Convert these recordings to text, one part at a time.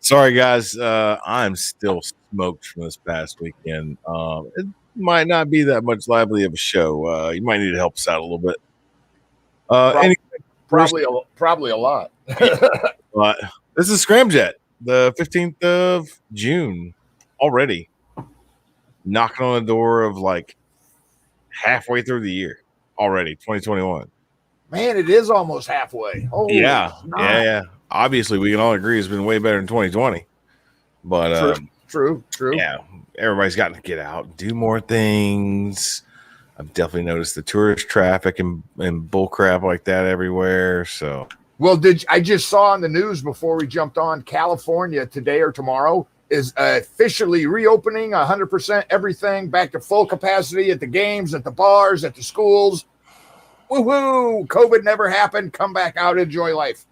Sorry, guys. I'm still smoked from this past weekend. It might not be that much lively of a show. You might need to help us out a little bit. Anyway, Probably a lot. but this is Scram Jett, the 15th of June already. Knocking on the door of like halfway through the year already, 2021. Man, it is almost halfway. Holy yeah. Obviously, we can all agree it's been way better than 2020. But True. Yeah, everybody's gotten to get out and do more things. I've definitely noticed the tourist traffic and bull crap like that everywhere. So, well, I just saw on the news before we jumped on, California today or tomorrow is officially reopening 100% everything back to full capacity at the games, at the bars, at the schools. Woohoo! COVID never happened. Come back out, enjoy life.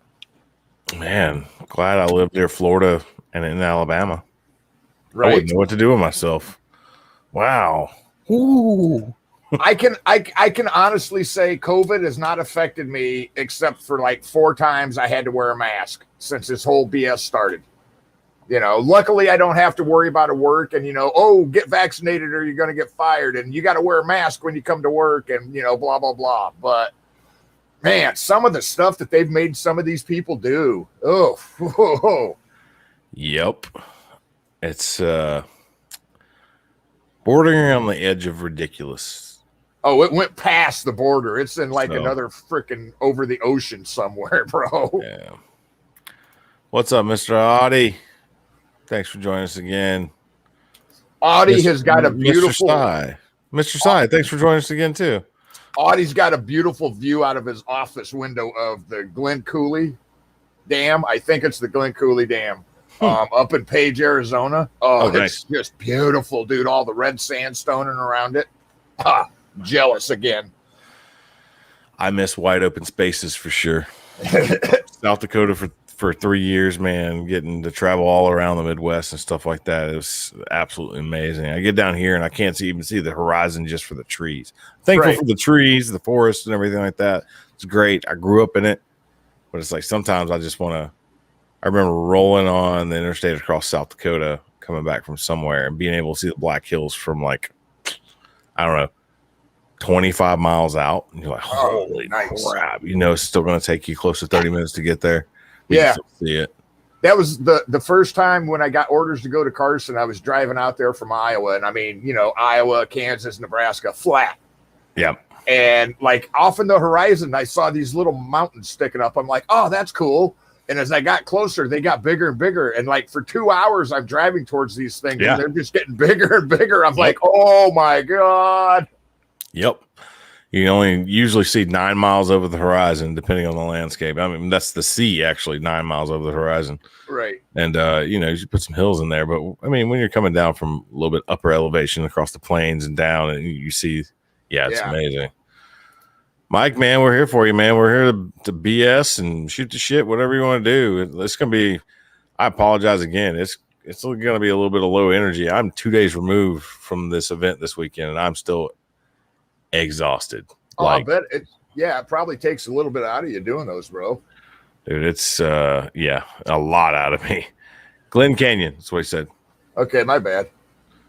Man, glad I lived near Florida and in Alabama. Right. I wouldn't know what to do with myself. Wow. Ooh. I can honestly say COVID has not affected me except for like 4 times I had to wear a mask since this whole BS started. You know, luckily I don't have to worry about a work and, get vaccinated or you're going to get fired and you got to wear a mask when you come to work and, blah, blah, blah. But man, some of the stuff that they've made some of these people do. Oh, yep. It's bordering on the edge of ridiculous. Oh, it went past the border. It's in another freaking over the ocean somewhere, bro. Yeah. What's up, Mr. Audie? Thanks for joining us again. Audie has got a beautiful... Mr. Sy, thanks for joining us again, too. Audie's got a beautiful view out of his office window of the Glen Cooley Dam. I think it's the Glen Cooley Dam. Up in Page, Arizona. Oh, it's nice. Just beautiful, dude. All the red sandstone around it. Jealous again. I miss wide open spaces for sure. South Dakota for 3 years, man, getting to travel all around the Midwest and stuff like that. It was absolutely amazing. I get down here and I can't even see the horizon just for the trees. Thankful for the trees, the forest, and everything like that. It's great. I grew up in it, but it's like sometimes I just want to. I remember rolling on the interstate across South Dakota, coming back from somewhere and being able to see the Black Hills from like, I don't know, 25 miles out. And you're like, holy crap. It's still going to take you close to 30 minutes to get there. You can still see it. That was the first time when I got orders to go to Carson. I was driving out there from Iowa. And I mean, Iowa, Kansas, Nebraska, flat. Yeah. And like off in the horizon, I saw these little mountains sticking up. I'm like, oh, that's cool. And as I got closer, they got bigger and bigger. And like for 2 hours, I'm driving towards these things and they're just getting bigger and bigger. I'm like, oh my God. Yep. You only usually see 9 miles over the horizon, depending on the landscape. I mean, that's the sea, actually, 9 miles over the horizon. Right. And, you should put some hills in there. But I mean, when you're coming down from a little bit upper elevation across the plains and down and you see, it's amazing. Mike, man, we're here for you, man. We're here to BS and shoot the shit, whatever you want to do. It's going to be, I apologize again. It's going to be a little bit of low energy. I'm 2 days removed from this event this weekend, and I'm still exhausted. I bet it probably takes a little bit out of you doing those, bro. Dude, it's, a lot out of me. Glen Canyon, that's what he said. Okay, my bad.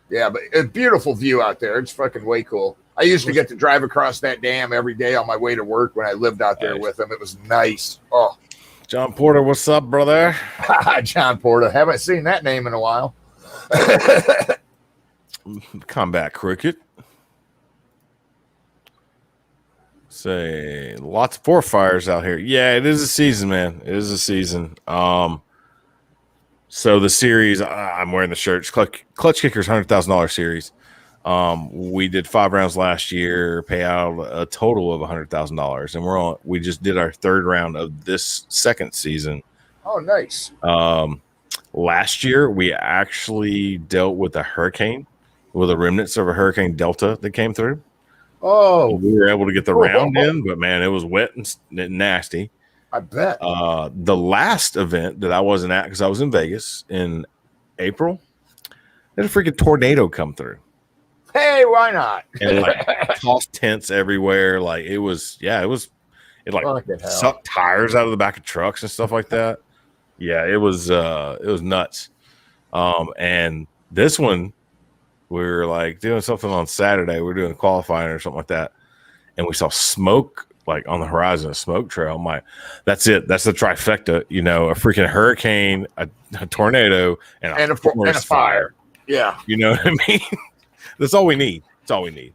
Yeah, but a beautiful view out there. It's fucking way cool. I used to get to drive across that dam every day on my way to work when I lived out there with him. It was nice. Oh, John Porter, what's up, brother? John Porter. Haven't seen that name in a while. Combat cricket. Say lots of forest fires out here. Yeah, it is a season, man. It is a season. So the series, I'm wearing the shirts. Clutch Kickers $100,000 series. We did 5 rounds last year, pay out a total of $100,000, and we just did our 3rd round of this second season. Oh, nice. Last year we actually dealt with a hurricane, with the remnants of a Hurricane Delta that came through. Oh, we were able to get the round in, but man, it was wet and nasty. I bet. The last event that I wasn't at because I was in Vegas in April, there's a freaking tornado come through. Hey, why not? And like tossed tents everywhere. Like it like sucked tires out of the back of trucks and stuff like that. Yeah, it was nuts. And this one, we were like doing something on Saturday. We were doing qualifying or something like that, and we saw smoke like on the horizon, a smoke trail. I'm like, that's it. That's the trifecta. You know, a freaking hurricane, a tornado, and a forest fire. Yeah. You know what I mean? That's all we need. That's all we need.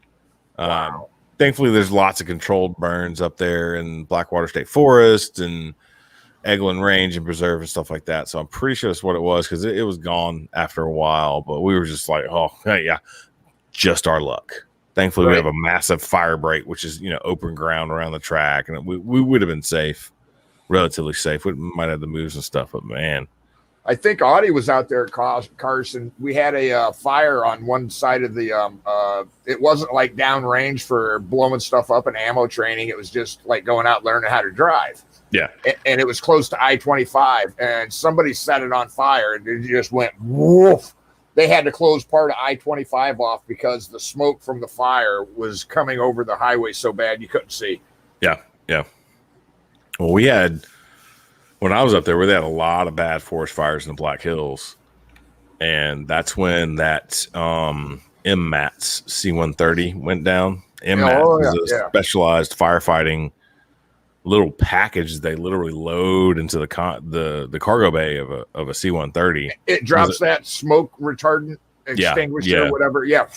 Wow. Thankfully, there's lots of controlled burns up there in Blackwater State Forest and Eglin Range and Preserve and stuff like that. So I'm pretty sure that's what it was because it was gone after a while. But we were just like, oh, hey, yeah, just our luck. Thankfully, we have a massive fire break, which is, you know, open ground around the track. And we would have been safe, relatively safe. We might have the moves and stuff, but man. I think Audie was out there, Carson. We had a fire on one side of the. It wasn't like downrange for blowing stuff up and ammo training. It was just like going out learning how to drive. Yeah, and it was close to I-25, and somebody set it on fire, and it just went woof. They had to close part of I-25 off because the smoke from the fire was coming over the highway so bad you couldn't see. Yeah. Well, when I was up there, they had a lot of bad forest fires in the Black Hills. And that's when that MMATS C-130 went down. MMATS is a specialized firefighting little package they literally load into the cargo bay of a C-130. It drops that smoke retardant extinguisher or whatever. Yeah.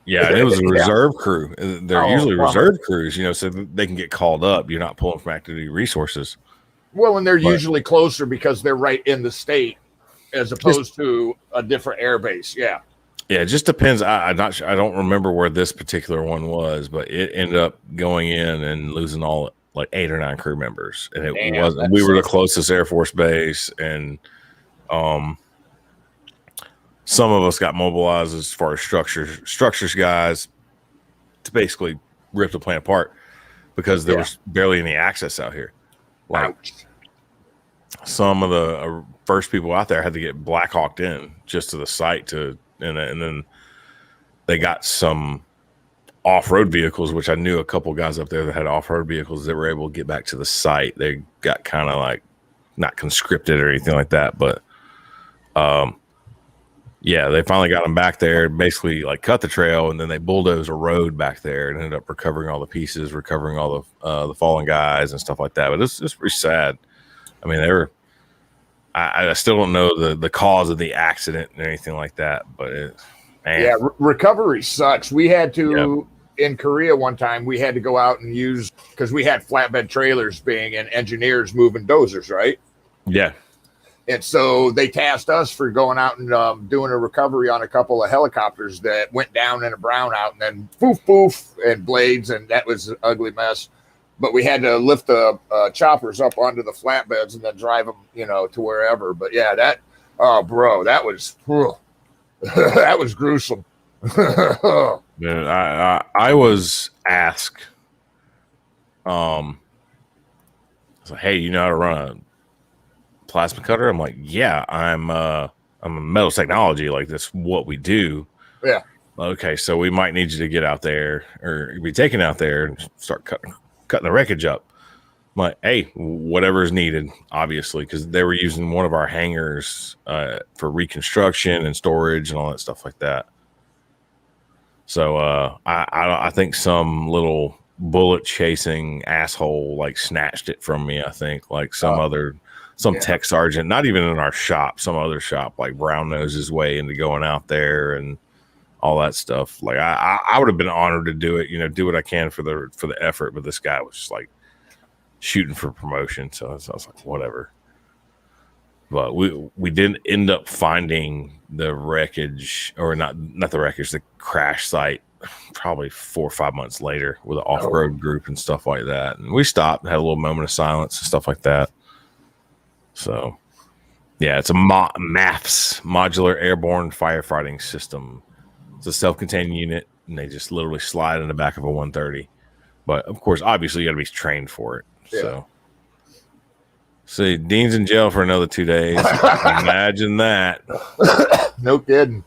Yeah, and it was a reserve crew. They're usually reserve crews, you know, so they can get called up. You're not pulling from active duty resources. Well, and they're usually closer because they're right in the state as opposed to a different air base. Yeah. Yeah, it just depends. I'm not sure. I don't remember where this particular one was, but it ended up going in and losing all like 8 or 9 crew members. And it wasn't, we were the closest Air Force base, and some of us got mobilized as far as structures guys to basically rip the plant apart because there was barely any access out here. Like some of the first people out there had to get Black Hawked in just to the site and then they got some off-road vehicles, which I knew a couple guys up there that had off-road vehicles that were able to get back to the site. They got kind of like not conscripted or anything like that, but they finally got them back there, basically like cut the trail, and then they bulldozed a road back there and ended up recovering all the pieces, recovering all the fallen guys and stuff like that. But it's pretty sad. I mean, I still don't know the cause of the accident and anything like that, but recovery sucks. We had to in Korea one time. We had to go out and use because we had flatbed trailers being and engineers moving dozers, right? Yeah. And so they tasked us for going out and doing a recovery on a couple of helicopters that went down in a brownout and then poof, and blades. And that was an ugly mess. But we had to lift the choppers up onto the flatbeds and then drive them, to wherever. But yeah, that was that was gruesome. Yeah, I was asked, I was like, hey, you know how to run a plasma cutter? I'm like, yeah, I'm a metals technology, like that's what we do. Yeah. Okay, so we might need you to get out there or be taken out there and start cutting the wreckage up. I'm like, hey, whatever is needed, obviously, because they were using one of our hangars for reconstruction and storage and all that stuff like that. So I think some little bullet chasing asshole like snatched it from me. I think like some tech sergeant, not even in our shop, some other shop, like brown nosed his way into going out there and all that stuff. Like I would have been honored to do it, do what I can for the effort, but this guy was just like shooting for promotion. So I was like, whatever. But we did end up finding the wreckage, or not the wreckage, the crash site, probably 4 or 5 months later with an off-road group and stuff like that. And we stopped and had a little moment of silence and stuff like that. So, yeah, it's a MAFS, Modular Airborne Firefighting System. It's a self-contained unit, and they just literally slide in the back of a 130. But, of course, obviously, you got to be trained for it. Yeah. So, Dean's in jail for another 2 days. Imagine that. No kidding.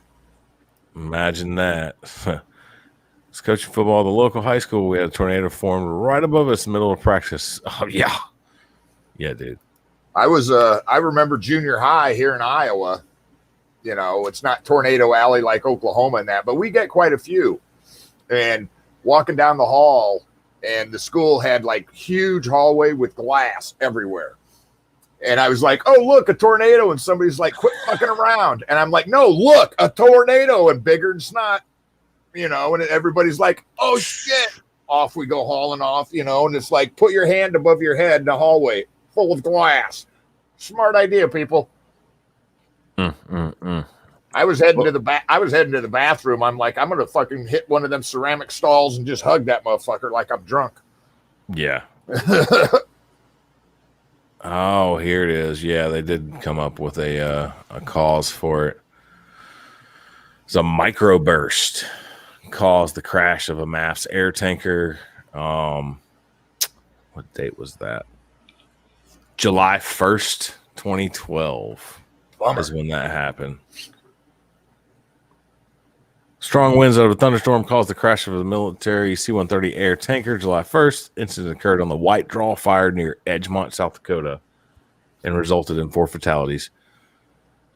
Imagine that. I was coaching football at the local high school. We had a tornado formed right above us in the middle of practice. Oh, yeah. Yeah, dude. I remember junior high here in Iowa. You know, it's not Tornado Alley like Oklahoma and that, but we get quite a few. And walking down the hall, and the school had like huge hallway with glass everywhere. And I was like, oh, look, a tornado. And somebody's like, quit fucking around. And I'm like, no, look, a tornado, and bigger than snot, you know. And everybody's like, oh, shit. Off we go hauling off, you know. And it's like, put your hand above your head in the hallway full of glass. Smart idea, people. I was heading to the bathroom. I'm like, I'm gonna fucking hit one of them ceramic stalls and just hug that motherfucker like I'm drunk. Yeah. Oh, here it is. Yeah, they did come up with a cause for it. It's a microburst caused the crash of a MAF's air tanker. What date was that? July 1st, 2012. Bummer. Is when that happened. Strong winds out of a thunderstorm caused the crash of a military C-130 air tanker July 1st. Incident occurred on the White Draw Fire near Edgemont, South Dakota, and resulted in 4 fatalities.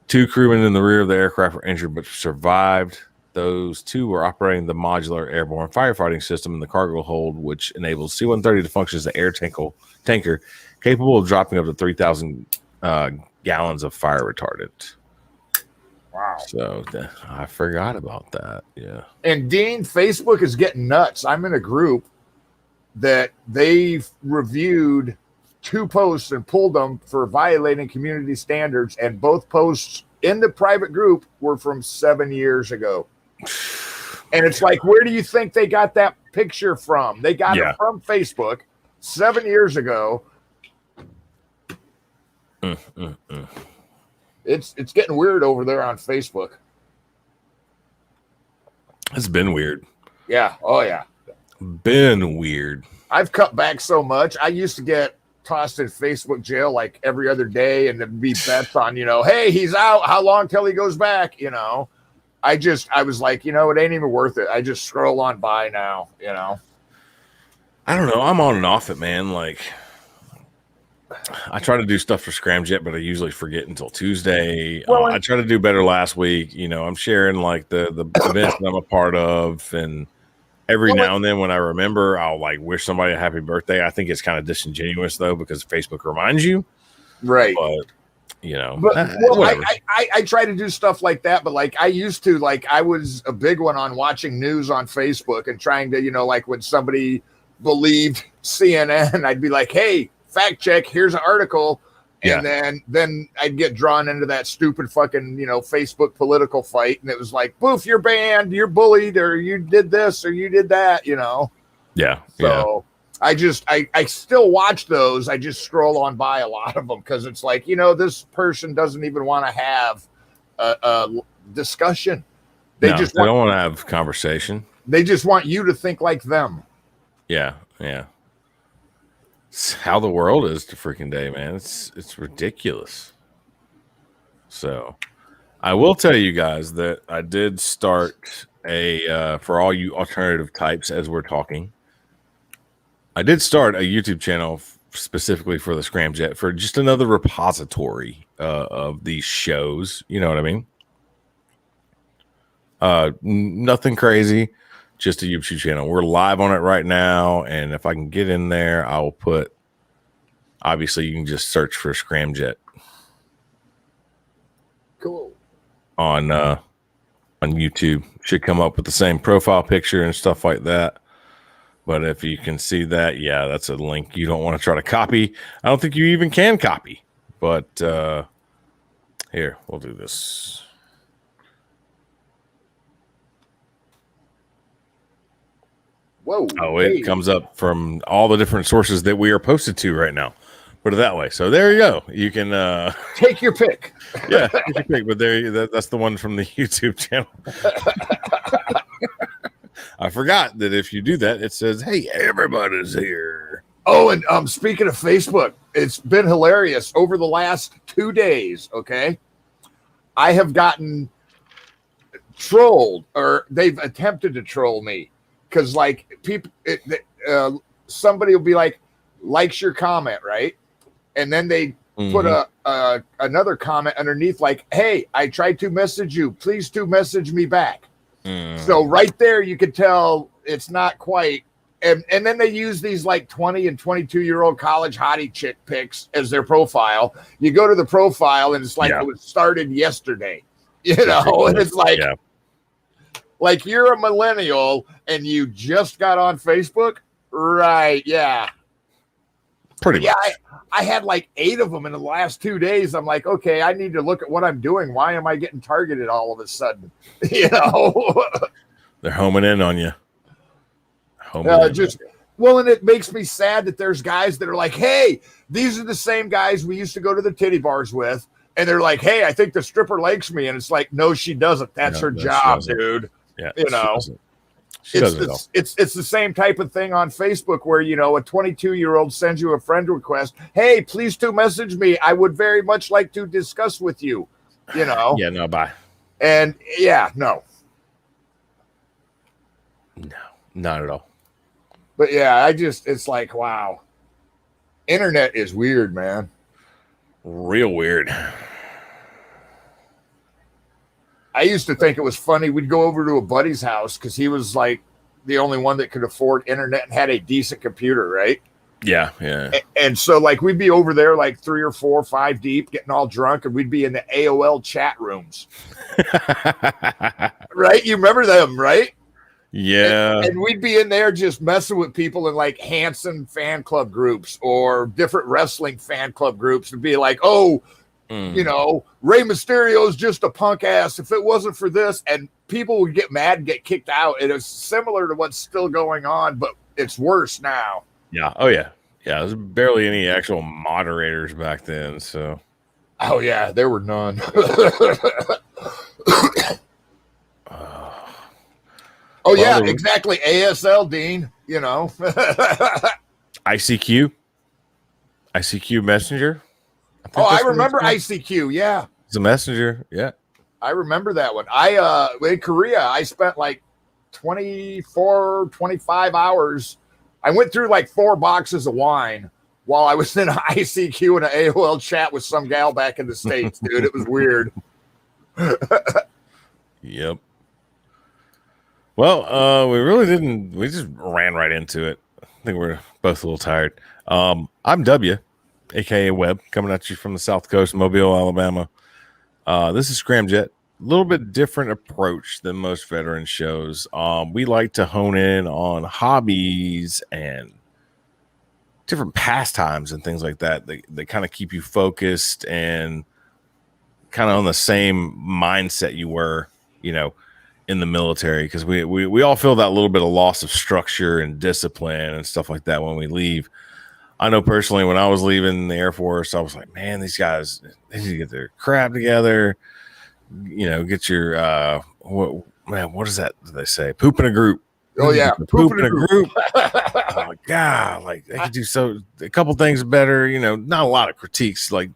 2 crewmen in the rear of the aircraft were injured but survived. Those 2 were operating the modular airborne firefighting system in the cargo hold, which enables C-130 to function as an air tanker capable of dropping up to 3,000 gallons of fire retardant. Wow. So I forgot about that. Yeah. And Dean, Facebook is getting nuts. I'm in a group that they've reviewed 2 posts and pulled them for violating community standards. And both posts in the private group were from 7 years ago. And it's like, where do you think they got that picture from? They got it from Facebook 7 years ago. It's getting weird over there on Facebook. It's been weird. Yeah. Oh, yeah. Been weird. I've cut back so much. I used to get tossed in Facebook jail like every other day, and there'd be bets on, you know, hey, he's out. How long till he goes back? You know, I was like, you know, it ain't even worth it. I just scroll on by now, you know. I don't know. I'm on and off it, man. Like, I try to do stuff for Scram Jett, but I usually forget until Tuesday. Well, I try to do better last week. You know, I'm sharing like the events that I'm a part of, and every now and then when I remember, I'll like wish somebody a happy birthday. I think it's kind of disingenuous though, because Facebook reminds you. Right. But, you know, I try to do stuff like that, but like I used to, like I was a big one on watching news on Facebook and trying to, you know, like when somebody believed CNN, I'd be like, hey, fact check, here's an article. And then I'd get drawn into that stupid fucking, you know, Facebook political fight. And it was like, boof, you're banned, you're bullied, or you did this, or you did that, you know? Yeah. So I still watch those. I just scroll on by a lot of them because it's like, you know, this person doesn't even want to have a discussion. They don't want to have conversation. They just want you to think like them. Yeah. Yeah. It's how the world is to freaking day, man. It's ridiculous. So I will tell you guys that I did start for all you alternative types as we're talking, I did start a YouTube channel specifically for the Scram Jett, for just another repository of these shows. You know what I mean? Nothing crazy. Just a YouTube channel. We're live on it right now, and if I can get in there, I will put. Obviously, you can just search for Scram Jett. Cool. On YouTube, should come up with the same profile picture and stuff like that. But if you can see that, yeah, that's a link you don't want to try to copy. I don't think you even can copy. But here, we'll do this. Whoa. Oh, it comes up from all the different sources that we are posted to right now. Put it that way. So there you go. You can take your pick. Yeah, take your pick. But that's the one from the YouTube channel. I forgot that if you do that, it says, "Hey, everybody's here." Oh, and speaking of Facebook, it's been hilarious over the last 2 days. Okay, I have gotten trolled, or they've attempted to troll me. Because like people, somebody will be like, likes your comment, right? And then they put another comment underneath like, hey, I tried to message you. Please do message me back. So right there, you could tell it's not quite. And then they use these like 20 and 22-year-old college hottie chick pics as their profile. You go to the profile and it's like it was started yesterday, and it's like you're a millennial and you just got on Facebook. Right. Yeah. Pretty much. I had like 8 of them in the last 2 days. I'm like, okay, I need to look at what I'm doing. Why am I getting targeted all of a sudden? They're homing in on you. And it makes me sad that there's guys that are like, hey, these are the same guys we used to go to the titty bars with. And they're like, hey, I think the stripper likes me. And it's like, no, she doesn't. That's her job, dude. Yeah. It's the same type of thing on Facebook where, a 22-year-old sends you a friend request. Hey, please do message me. I would very much like to discuss with you, Yeah, no, bye. And no. No, not at all. But it's like, wow. Internet is weird, man. Real weird. I used to think it was funny. We'd go over to a buddy's house because he was like the only one that could afford internet and had a decent computer, right? Yeah. And so like we'd be over there like 3 or 4 or 5 deep, getting all drunk, and we'd be in the AOL chat rooms. Right? You remember them, right? Yeah. And we'd be in there just messing with people in like Hanson fan club groups or different wrestling fan club groups and be like, oh, Rey Mysterio is just a punk ass. If it wasn't for this, and people would get mad and get kicked out. It is similar to what's still going on, but it's worse now. Yeah. Oh, yeah. Yeah. There's barely any actual moderators back then. So. Oh, yeah. There were none. Oh, yeah, exactly. ASL, Dean, ICQ Messenger. I remember ICQ. Yeah. It's a messenger. Yeah. I remember that one. In Korea, I spent like 24, 25 hours. I went through like 4 boxes of wine while I was in an ICQ and an AOL chat with some gal back in the States, dude. It was weird. Yep. Well, we just ran right into it. I think we're both a little tired. I'm W, aka Webb, coming at you from the South Coast, Mobile, Alabama. This is Scram, Jett. A little bit different approach than most veteran shows. We like to hone in on hobbies and different pastimes and things like that. They kind of keep you focused and kind of on the same mindset you were, in the military, because we all feel that little bit of loss of structure and discipline and stuff like that when we leave. I know personally when I was leaving the Air Force, I was like, man, these guys, they need to get their crap together. Get your what is that they say? Poop in a group. Oh yeah, poop in a group. Oh my God, like they could do a couple things better. Not a lot of critiques. Like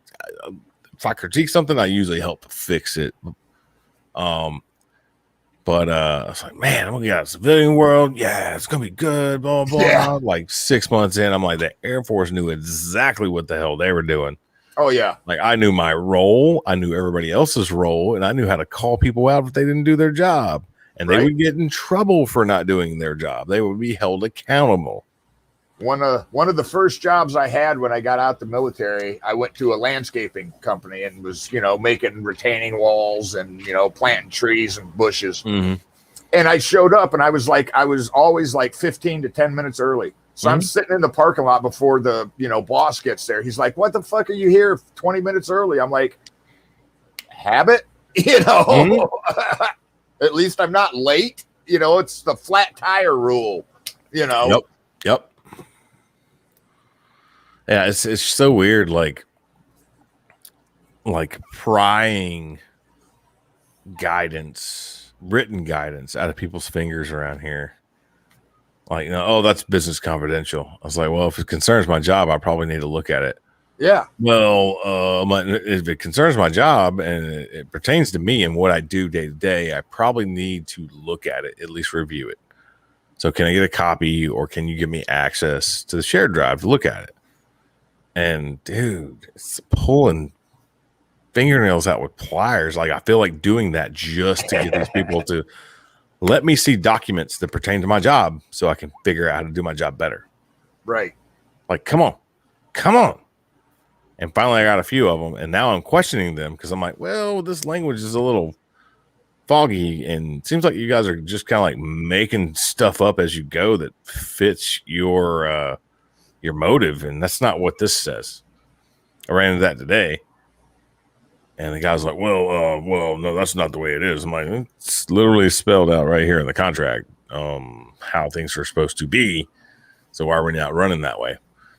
if I critique something, I usually help fix it. But I was like, man, I'm gonna get out of the civilian world. Yeah, it's gonna be good. Blah blah. Yeah. Like 6 months in, I'm like, the Air Force knew exactly what the hell they were doing. Oh yeah. Like I knew my role, I knew everybody else's role, and I knew how to call people out if they didn't do their job. And they would get in trouble for not doing their job. They would be held accountable. One of the first jobs I had when I got out the military, I went to a landscaping company and was, making retaining walls and, planting trees and bushes. Mm-hmm. And I showed up and I was always like 15 to 10 minutes early. So I'm sitting in the parking lot before the, boss gets there. He's like, what the fuck are you here 20 minutes early? I'm like, habit, Mm-hmm. At least I'm not late. It's the flat tire rule, Yep. Yeah, it's so weird, like prying guidance, written guidance out of people's fingers around here. Like, that's business confidential. I was like, well, if it concerns my job, I probably need to look at it. Yeah. Well, if it concerns my job and it pertains to me and what I do day to day, I probably need to look at it, at least review it. So can I get a copy or can you give me access to the shared drive to look at it? And dude, it's pulling fingernails out with pliers. Like I feel like doing that just to get these people to let me see documents that pertain to my job so I can figure out how to do my job better. Right. Like, come on. And finally I got a few of them, and now I'm questioning them because I'm like, well, this language is a little foggy, and it seems like you guys are just kind of like making stuff up as you go that fits your motive, and that's not what this says. I ran into that today, and the guy's like, well, no, that's not the way it is. I'm like, it's literally spelled out right here in the contract, how things are supposed to be. So why are we not running that way?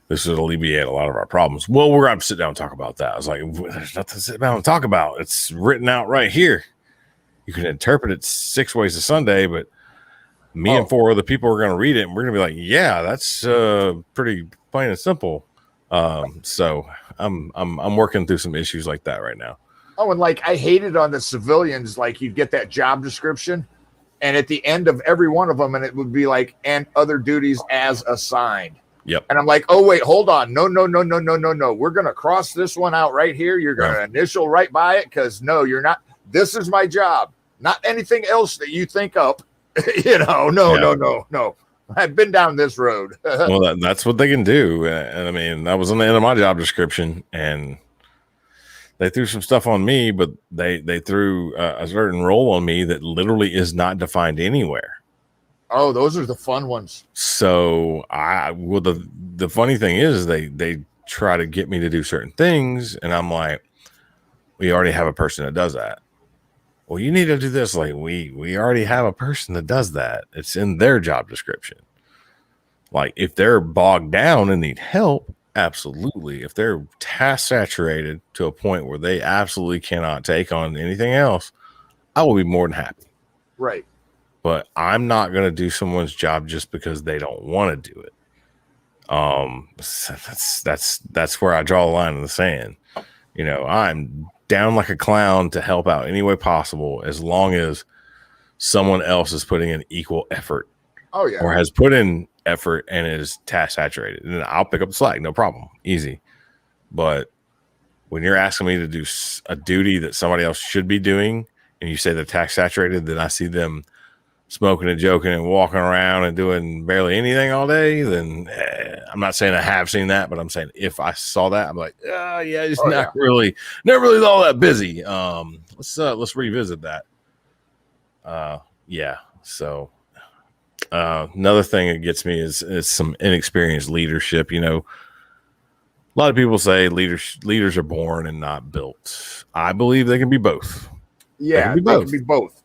This would alleviate a lot of our problems. Well, we're going to have to sit down and talk about that. I was like, there's nothing to sit down and talk about. It's written out right here. You can interpret it 6 ways a Sunday, but me and 4 other people are going to read it, and we're going to be like, yeah, that's pretty plain and simple. So I'm working through some issues like that right now. Oh, and like I hated on the civilians, like you'd get that job description, and at the end of every one of them, and it would be like, and other duties as assigned. Yep. And I'm like, oh wait, hold on, no. We're gonna cross this one out right here. You're gonna initial right by it because no, you're not. This is my job, not anything else that you think up. No. I've been down this road. Well, that's what they can do. And I mean, that was on the end of my job description, and they threw some stuff on me, but they threw a certain role on me that literally is not defined anywhere. Oh, those are the fun ones. So the funny thing is they try to get me to do certain things, and I'm like, we already have a person that does that. Well, you need to do this. Like we already have a person that does that. It's in their job description. Like if they're bogged down and need help, absolutely. If they're task saturated to a point where they absolutely cannot take on anything else, I will be more than happy. Right. But I'm not going to do someone's job just because they don't want to do it. That's where I draw the line in the sand. You know, I'm down like a clown to help out any way possible, as long as someone else is putting in equal effort. Oh yeah. Or has put in effort and is task saturated, and then I'll pick up the slack, no problem, easy. But when you're asking me to do a duty that somebody else should be doing, and you say they're task saturated, then I see them smoking and joking and walking around and doing barely anything all day, then I'm not saying I have seen that, but I'm saying if I saw that, I'm like, yeah, he's not really all that busy. Let's revisit that. Yeah. So another thing that gets me is some inexperienced leadership. You know, a lot of people say leaders are born and not built. I believe they can be both. Yeah, they can be both.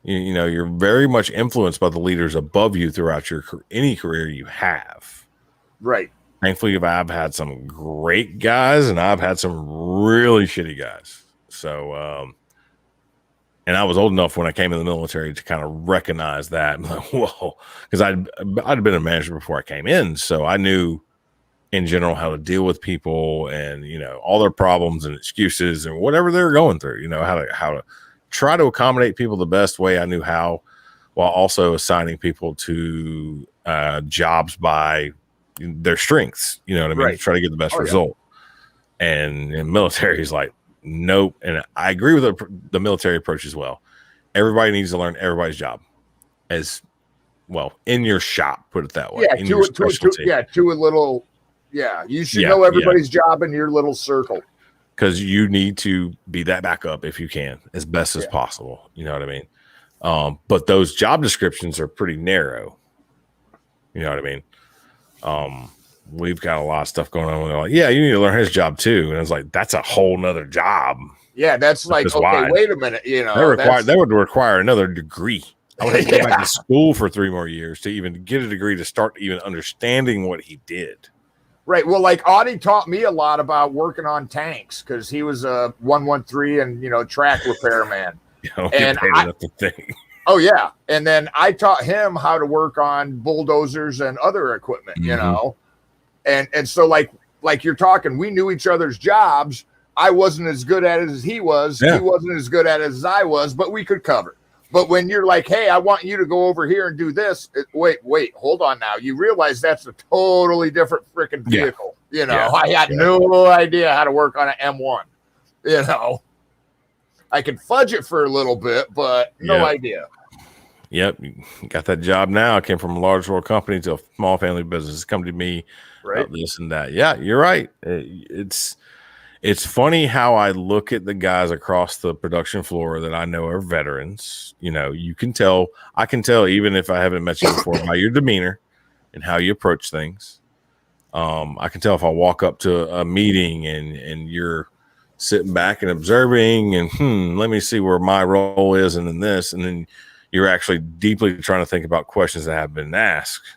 You know, you're very much influenced by the leaders above you throughout any career you have. Right. Thankfully, I've had some great guys, and I've had some really shitty guys. So, and I was old enough when I came in the military to kind of recognize that. I'm like, whoa, because I'd been a manager before I came in, so I knew in general how to deal with people and, you know, all their problems and excuses and whatever they're going through. You know, how to try to accommodate people the best way I knew how, while also assigning people to jobs by their strengths. You know what I mean? Right. To try to get the best result. Yeah. And in military is like, nope. And I agree with the military approach as well. Everybody needs to learn everybody's job as well in your shop. Put it that way. Yeah. You should know everybody's job in your little circle. Because you need to be that backup if you can, as best as possible. You know what I mean? But those job descriptions are pretty narrow. You know what I mean? We've got a lot of stuff going on. They're like, yeah, you need to learn his job too. And it's like, that's a whole nother job. Yeah, that's like, okay, wide. Wait a minute. You know, that would require another degree. I would have to go back to school for 3 more years to even get a degree to start even understanding what he did. Right. Well, like Audie taught me a lot about working on tanks because he was a 113 and, you know, track repairman. Oh, yeah. And then I taught him how to work on bulldozers and other equipment, you know. And so like you're talking, we knew each other's jobs. I wasn't as good at it as he was. Yeah. He wasn't as good at it as I was, but we could cover. But when you're like, hey, I want you to go over here and do this. Wait, hold on now. You realize that's a totally different freaking vehicle. You know, Yeah. I had no idea how to work on an M1. You know, I could fudge it for a little bit, but no idea. Yep. You got that job now. I came from a large world company to a small family business. It's come to me about this and that. Yeah, you're right. It's funny how I look at the guys across the production floor that I know are veterans. You know, you can tell, I can tell, even if I haven't met you before, by your demeanor and how you approach things. I can tell if I walk up to a meeting and you're sitting back and observing and let me see where my role is and then this, and then you're actually deeply trying to think about questions that have been asked.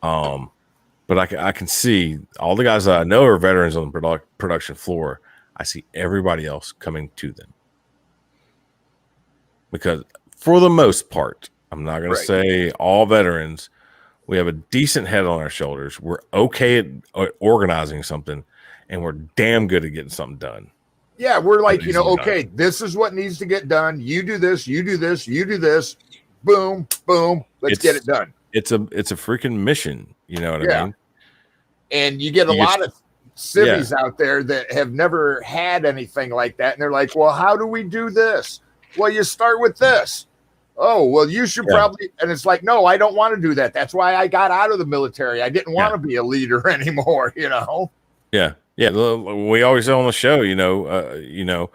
But I can see all the guys that I know are veterans on the production floor. I see everybody else coming to them because for the most part, I'm not going to say all veterans, we have a decent head on our shoulders. We're okay at organizing something, and we're damn good at getting something done. Yeah, we're like, you know, okay, this is what needs to get done. You do this, you do this, you do this. Boom, boom. Let's get it done. It's a freaking mission. You know what I mean? And you get a lot of civvies out there that have never had anything like that. And they're like, well, how do we do this? Well, you start with this. Oh, well, you should probably. And it's like, no, I don't want to do that. That's why I got out of the military. I didn't want to be a leader anymore, you know? Yeah. Yeah. We always say on the show, you know,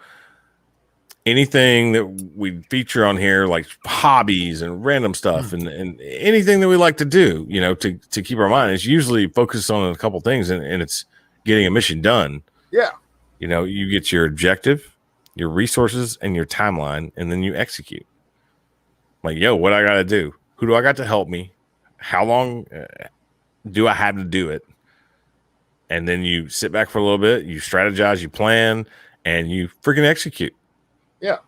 anything that we feature on here, like hobbies and random stuff and anything that we like to do, you know, to keep our mind is usually focused on a couple things and it's getting a mission done. Yeah. You know, you get your objective, your resources, and your timeline, and then you execute. Like, yo, what I got to do? Who do I got to help me? How long do I have to do it? And then you sit back for a little bit, you strategize, you plan, and you freaking execute. Yeah.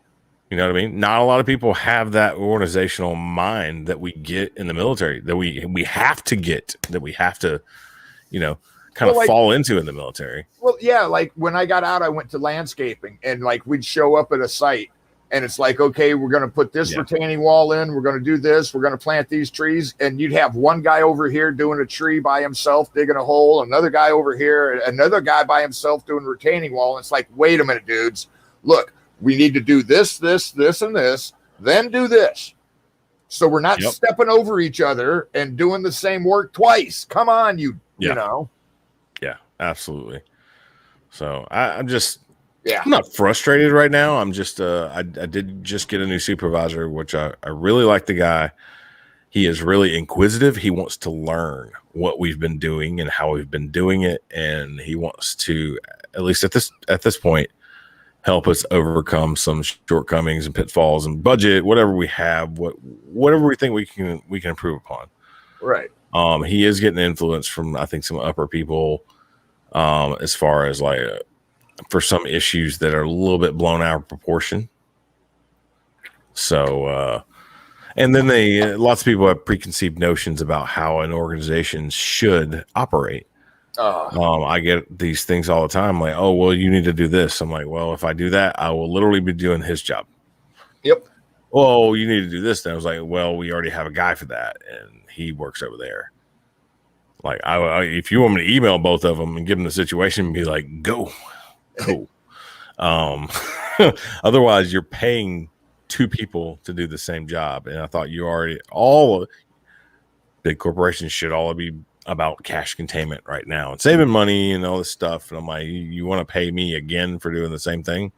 You know what I mean? Not a lot of people have that organizational mind that we get in the military, that we have to get, that we have to, you know, kind of fall into in the military. Well, yeah, like when I got out, I went to landscaping and like we'd show up at a site and it's like, okay, we're going to put this retaining wall in. We're going to do this. We're going to plant these trees. And you'd have one guy over here doing a tree by himself, digging a hole. Another guy over here, another guy by himself doing a retaining wall. And it's like, wait a minute, dudes. Look, we need to do this, this, this, and this, then do this. So we're not stepping over each other and doing the same work twice. Come on, you know. Yeah, absolutely. So I'm just, Yeah. I'm not frustrated right now. I'm just I did just get a new supervisor, which I really like the guy. He is really inquisitive. He wants to learn what we've been doing and how we've been doing it. And he wants to, at least at this point, help us overcome some shortcomings and pitfalls and budget, whatever we have, whatever we think we can improve upon. Right. He is getting influence from, I think, some upper people, as far as like for some issues that are a little bit blown out of proportion. So, and then lots of people have preconceived notions about how an organization should operate. I get these things all the time, like, oh, well, you need to do this. I'm like, well, if I do that, I will literally be doing his job. Yep. Oh, you need to do this. Then I was like, well, we already have a guy for that, and he works over there. Like, I if you want me to email both of them and give them the situation and be like, go, cool. Otherwise, you're paying two people to do the same job, and I thought all big corporations should all be about cash containment right now and saving money and all this stuff. And I'm like, you want to pay me again for doing the same thing?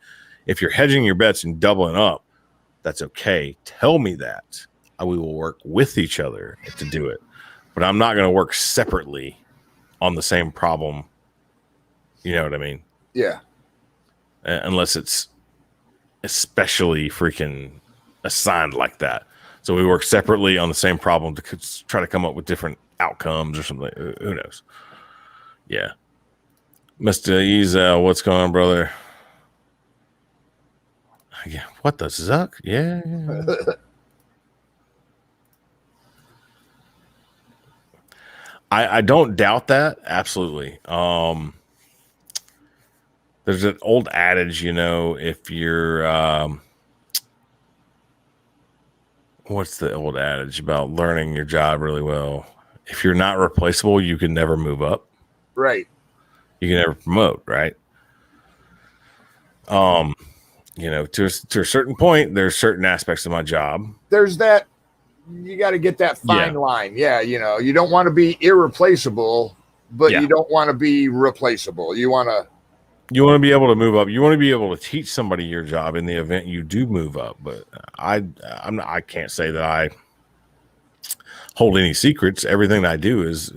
If you're hedging your bets and doubling up, that's okay. Tell me that. We will work with each other to do it. But I'm not going to work separately on the same problem. You know what I mean? Yeah. Unless it's especially freaking assigned like that. So we work separately on the same problem to try to come up with different outcomes or something. Who knows? Yeah. Mr. Ezel, what's going on, brother? Yeah. What the zuck? Yeah. I don't doubt that. Absolutely. There's an old adage, you know, if you're what's the old adage about learning your job really well? If you're not replaceable, you can never move up. Right. you can never promote, right? To a certain point, there's certain aspects of my job. There's that. You got to get that fine line. Yeah, you don't want to be irreplaceable, but you don't want to be replaceable. You want to be able to move up. You want to be able to teach somebody your job in the event you do move up. But I can't say that I hold any secrets. Everything that I do is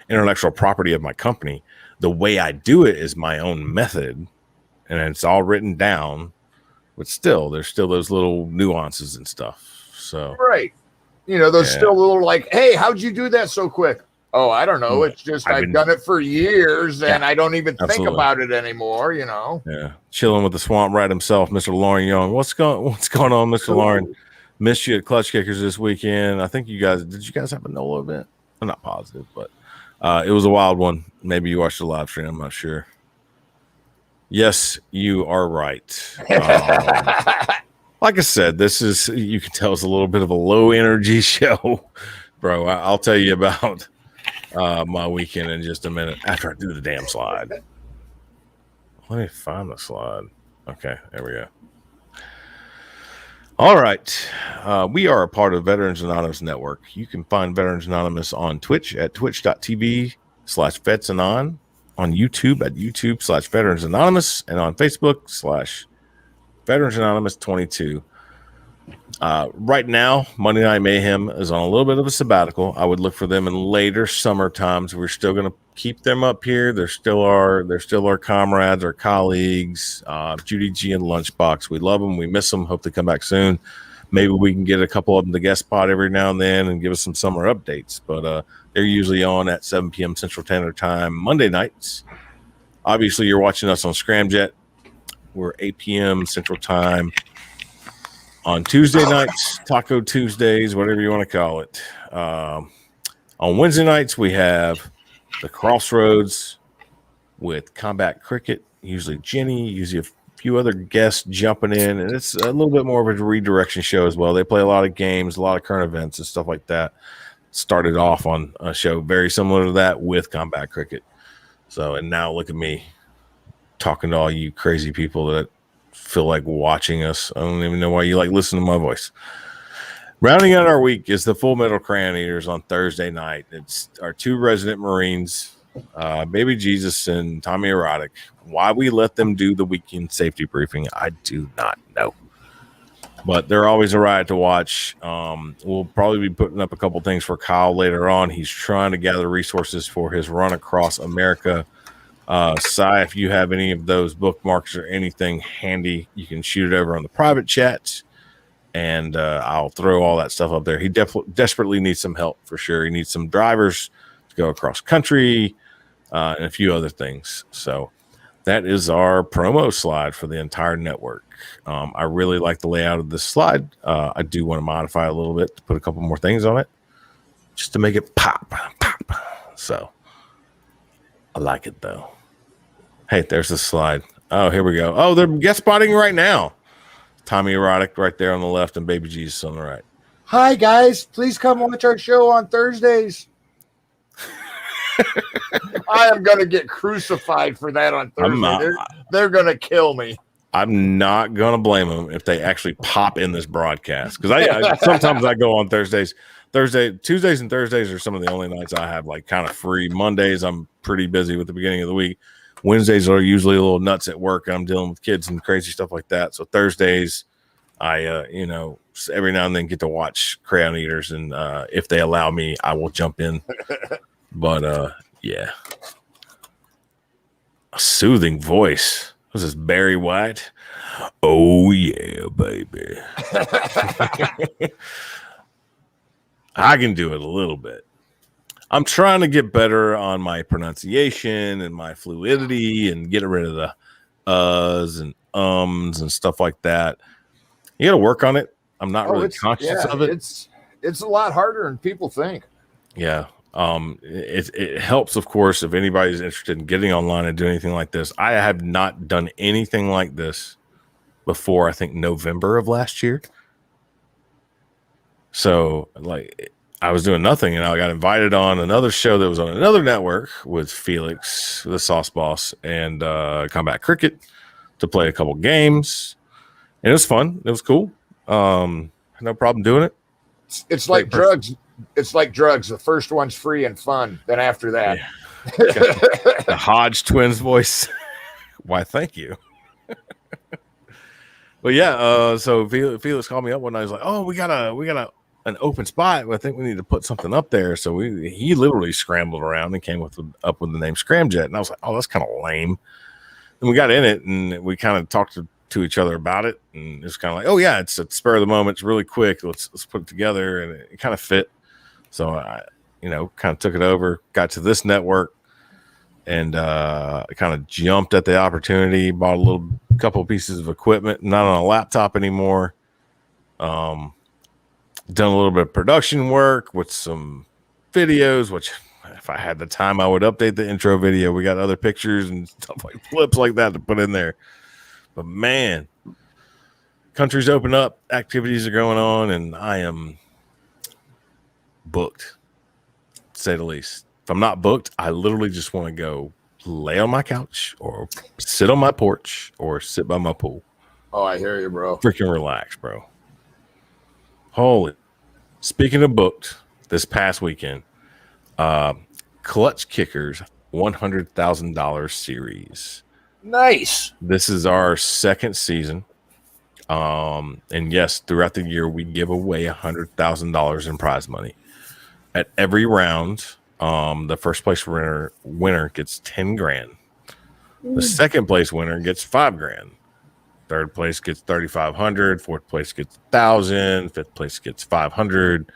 intellectual property of my company. The way I do it is my own method, and it's all written down. But still, there's still those little nuances and stuff. So right, those still little like, hey, how'd you do that so quick? Oh, I don't know. It's just I've done it for years, and I don't even think about it anymore. Yeah, chilling with the swamp rat himself, Mr. Lauren Young. What's going on, Mr. Lauren? Missed you at Clutch Kickers this weekend. I think did you guys have a NOLA event? I'm not positive, but it was a wild one. Maybe you watched the live stream. I'm not sure. Yes, you are right. Like I said, you can tell it's a little bit of a low energy show, bro. I'll tell you about my weekend in just a minute after I do the damn slide. Let me find the slide. Okay, there we go. All right. We are a part of Veterans Anonymous Network. You can find Veterans Anonymous on Twitch at twitch.tv/VetsAnon, on YouTube at YouTube/Veterans Anonymous, and on Facebook /Veterans Anonymous 22. Right now, Monday Night Mayhem is on a little bit of a sabbatical. I would look for them in later summer times. We're still going to keep them up here. They're still our comrades, our colleagues, Judy G and Lunchbox. We love them. We miss them. Hope they come back soon. Maybe we can get a couple of them to guest spot every now and then and give us some summer updates. But they're usually on at 7 p.m. Central Standard Time Monday nights. Obviously, you're watching us on Scram, Jett. We're 8 p.m. Central Time on Tuesday nights, Taco Tuesdays, whatever you want to call it. On Wednesday nights, we have the Crossroads with Combat Cricket, usually Jenny, usually a few other guests jumping in, and it's a little bit more of a redirection show as well. They play a lot of games, a lot of current events and stuff like that. Started off on a show very similar to that with Combat Cricket. So, and now look at me talking to all you crazy people that feel like watching us. I don't even know why you like listening to my voice. Rounding out our week is the Full Metal Crayon Eaters on Thursday night. It's our two resident Marines, Baby Jesus and Tommy Erotic. Why we let them do the weekend safety briefing, I do not know. But they're always a riot to watch. We'll probably be putting up a couple things for Kyle later on. He's trying to gather resources for his run across America. Sai, if you have any of those bookmarks or anything handy, you can shoot it over on the private chat, and I'll throw all that stuff up there. He desperately needs some help for sure. He needs some drivers to go across country and a few other things. So that is our promo slide for the entire network. I really like the layout of this slide. I do want to modify it a little bit to put a couple more things on it just to make it pop. So I like it though. Hey, there's the slide. Oh, here we go. Oh, they're guest spotting right now. Tommy Erotic right there on the left and Baby Jesus on the right. Hi, guys. Please come watch our show on Thursdays. I am going to get crucified for that on Thursday. They're going to kill me. I'm not going to blame them if they actually pop in this broadcast. Because I sometimes I go on Tuesdays and Thursdays are some of the only nights I have like kind of free. Mondays, I'm pretty busy with the beginning of the week. Wednesdays are usually a little nuts at work. I'm dealing with kids and crazy stuff like that. So Thursdays, I, every now and then get to watch Crayon Eaters. And if they allow me, I will jump in. But yeah. A soothing voice. Was this Barry White? Oh, yeah, baby. I can do it a little bit. I'm trying to get better on my pronunciation and my fluidity and get rid of the uhs and ums and stuff like that. You got to work on it. I'm not really conscious of it. It's a lot harder than people think. Yeah. It helps, of course, if anybody's interested in getting online and doing anything like this. I have not done anything like this before, I think, November of last year. So, like, I was doing nothing, and I got invited on another show that was on another network with Felix, the Sauce Boss, and Combat Cricket to play a couple games. And it was fun. It was cool. No problem doing it. It's like drugs. It's like drugs. The first one's free and fun. Then after that, the Hodge twins voice. Why, thank you. But yeah, so Felix called me up one night. He's like, "Oh, we got an open spot. I think we need to put something up there." So he literally scrambled around and came up with the name Scram Jett. And I was like, "Oh, that's kind of lame." And we got in it, and we kind of talked to each other about it, and it's kind of like, "Oh yeah, it's a spur of the moment. It's really quick. Let's put it together," and it kind of fit. So I, kind of took it over, got to this network, and kind of jumped at the opportunity. Bought a couple of pieces of equipment, not on a laptop anymore. Done a little bit of production work with some videos, which if I had the time, I would update the intro video. We got other pictures and stuff like flips like that to put in there. But man, countries open up, activities are going on, and I am booked, to say the least. If I'm not booked, I literally just want to go lay on my couch or sit on my porch or sit by my pool. Oh, I hear you, bro. Freaking relax, bro. Holy. Speaking of booked, this past weekend, Clutch Kickers $100,000 series. Nice. This is our second season. And yes, throughout the year, we give away $100,000 in prize money. At every round, the first place winner gets 10 grand. The second place winner gets 5 grand. Third place gets 3,500. Fourth place gets 1,000. Fifth place gets 500.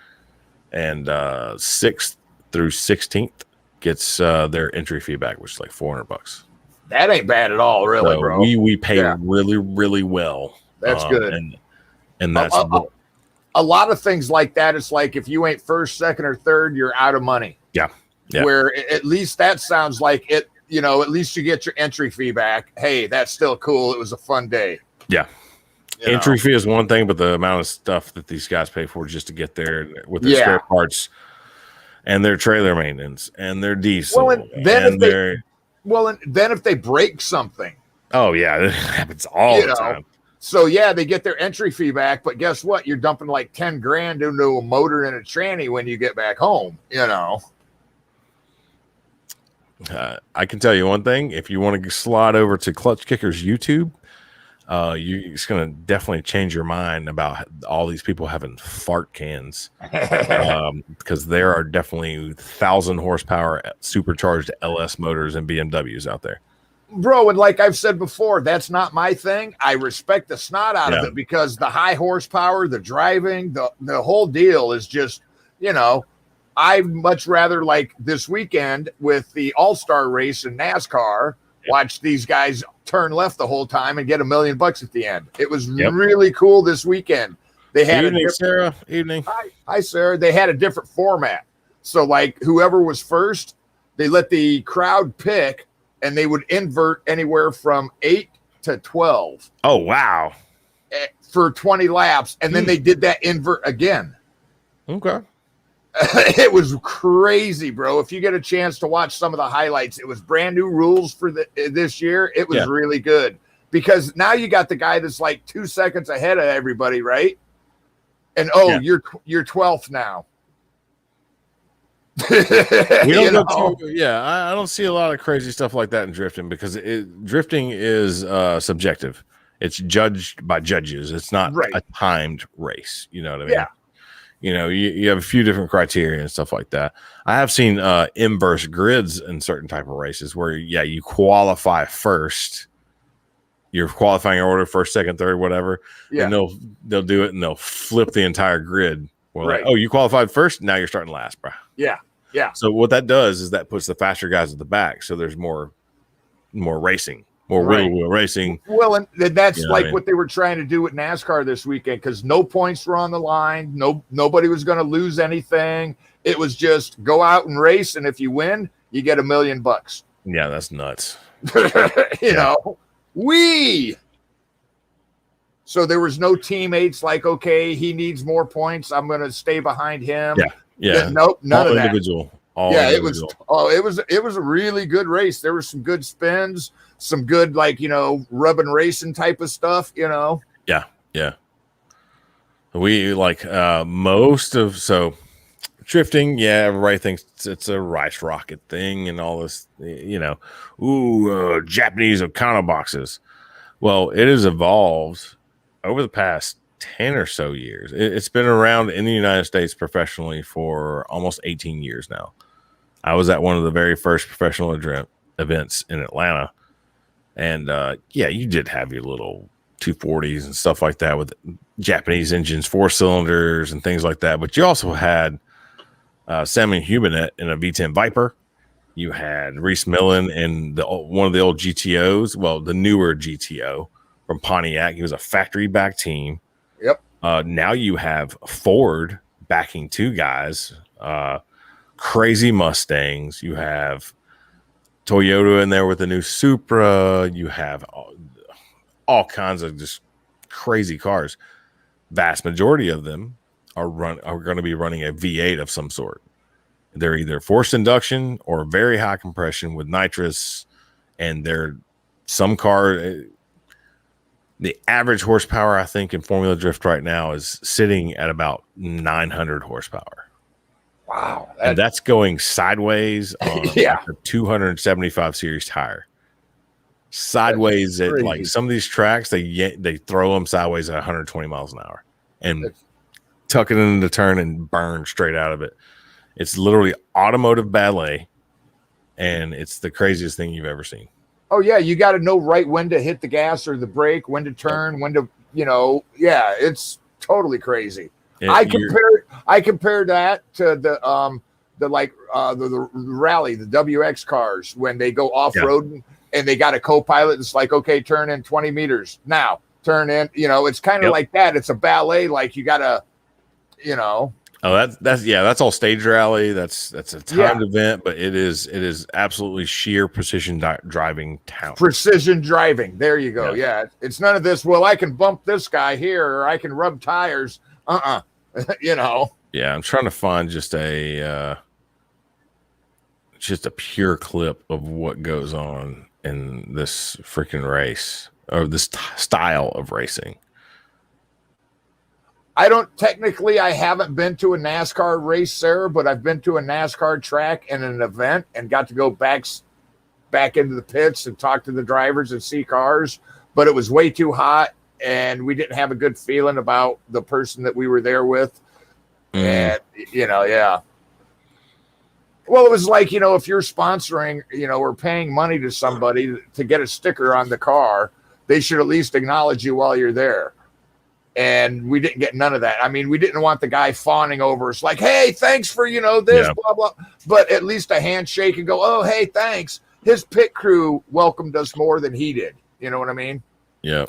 And 6th through 16th gets their entry fee back, which is like $400. That ain't bad at all, really, so bro. We pay really, really well. That's good. And that's a lot of things like that. It's like if you ain't first, second, or third, you're out of money. Yeah. Where at least that sounds like it. At least you get your entry fee back. Hey, that's still cool. It was a fun day. Yeah. Entry fee is one thing, but the amount of stuff that these guys pay for just to get there with their spare parts and their trailer maintenance and their diesel. Well, and then if they break something. Oh yeah, it happens all the time. So yeah, they get their entry fee back, but guess what? You're dumping like 10 grand into a motor and a tranny when you get back home. I can tell you one thing: if you want to slide over to Clutch Kickers YouTube, it's going to definitely change your mind about all these people having fart cans, because there are definitely 1,000 horsepower supercharged LS motors and BMWs out there. Bro, and like I've said before, that's not my thing. I respect the snot out of it because the high horsepower, the driving, the whole deal is just, I'd much rather, like this weekend with the All-Star race in NASCAR, watch these guys turn left the whole time and get $1 million at the end. It was really cool this weekend. They had Sarah. Evening. Hi, Sarah. They had a different format. So like whoever was first, they let the crowd pick, and they would invert anywhere from 8 to 12. Oh, wow. For 20 laps. And then they did that invert again. Okay. It was crazy, bro. If you get a chance to watch some of the highlights, it was brand new rules for this year. It was really good because now you got the guy that's like 2 seconds ahead of everybody, right? And you're 12th now. I don't see a lot of crazy stuff like that in drifting because drifting is subjective. It's judged by judges. It's not a timed race. You know what I mean? Yeah. You have a few different criteria and stuff like that. I have seen inverse grids in certain type of races where you qualify first. You're qualifying order first, second, third, whatever. Yeah. And they'll do it and they'll flip the entire grid. Well, like, you qualified first. Now you're starting last, bro. Yeah. Yeah. So what that does is that puts the faster guys at the back. So there's more racing, more wheel racing. Well, and that's what they were trying to do with NASCAR this weekend because no points were on the line. Nobody was going to lose anything. It was just go out and race, and if you win, you get $1 million. Yeah, that's nuts. you know, So there was no teammates like, okay, he needs more points, I'm going to stay behind him. Yeah. Nope, none all of that. Individual. All yeah, individual. it was a really good race. There were some good spins, some good rubbing racing type of stuff. Yeah. We like most of drifting. Yeah, everybody thinks it's a rice rocket thing and all this. Japanese Okano boxes. Well, it has evolved over the past 10 or so years. It's been around in the United States professionally for almost 18 years now. I was at one of the very first professional events in Atlanta. And you did have your little 240s and stuff like that with Japanese engines, 4 cylinders and things like that. But you also had Sammy Hubinet in a V10 Viper. You had Reese Millen in one of the old GTOs, well, the newer GTO from Pontiac. He was a factory back team. Yep. Now you have Ford backing 2 guys, crazy Mustangs. You have Toyota in there with the new Supra. You have all kinds of just crazy cars. Vast majority of them are going to be running a V8 of some sort. They're either forced induction or very high compression with nitrous, and some car. The average horsepower, I think, in Formula Drift right now is sitting at about 900 horsepower. Wow, and that's going sideways on yeah. a 275 series tire. Sideways at like some of these tracks, they throw them sideways at 120 miles an hour and tuck it into the turn and burn straight out of it. It's literally automotive ballet, and it's the craziest thing you've ever seen. Oh yeah, you got to know right when to hit the gas or the brake, when to turn, when to it's totally crazy. I compare that to the rally, the WX cars when they go off roading and they got a co-pilot. It's like, okay, turn in 20 meters now, turn in. It's kind of like that. It's a ballet. Like you gotta, Oh, that's all stage rally. That's a timed event, but it is absolutely sheer precision driving talent. Precision driving. There you go. Yeah. It's none of this. Well, I can bump this guy here, or I can rub tires. Yeah, I'm trying to find just a pure clip of what goes on in this freaking race or this style of racing. I haven't been to a NASCAR race, Sarah, but I've been to a NASCAR track and an event and got to go back into the pits and talk to the drivers and see cars, but it was way too hot and we didn't have a good feeling about the person that we were there with. And, well, it was like, if you're sponsoring, or paying money to somebody to get a sticker on the car, they should at least acknowledge you while you're there. And we didn't get none of that. I mean, we didn't want the guy fawning over us like, hey, thanks for, this, blah, blah. But at least a handshake and go, oh, hey, thanks. His pit crew welcomed us more than he did. You know what I mean? Yeah.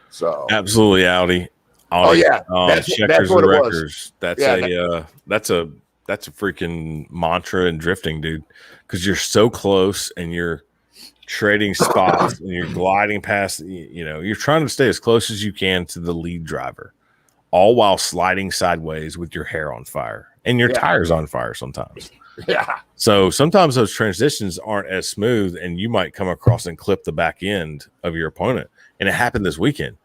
So absolutely Audi. Oh yeah. Checkers and wreckers. That's a freaking mantra in drifting, dude. Because you're so close and you're trading spots and you're gliding past, you're trying to stay as close as you can to the lead driver, all while sliding sideways with your hair on fire and your tires on fire sometimes. Yeah. So sometimes those transitions aren't as smooth and you might come across and clip the back end of your opponent. And it happened this weekend.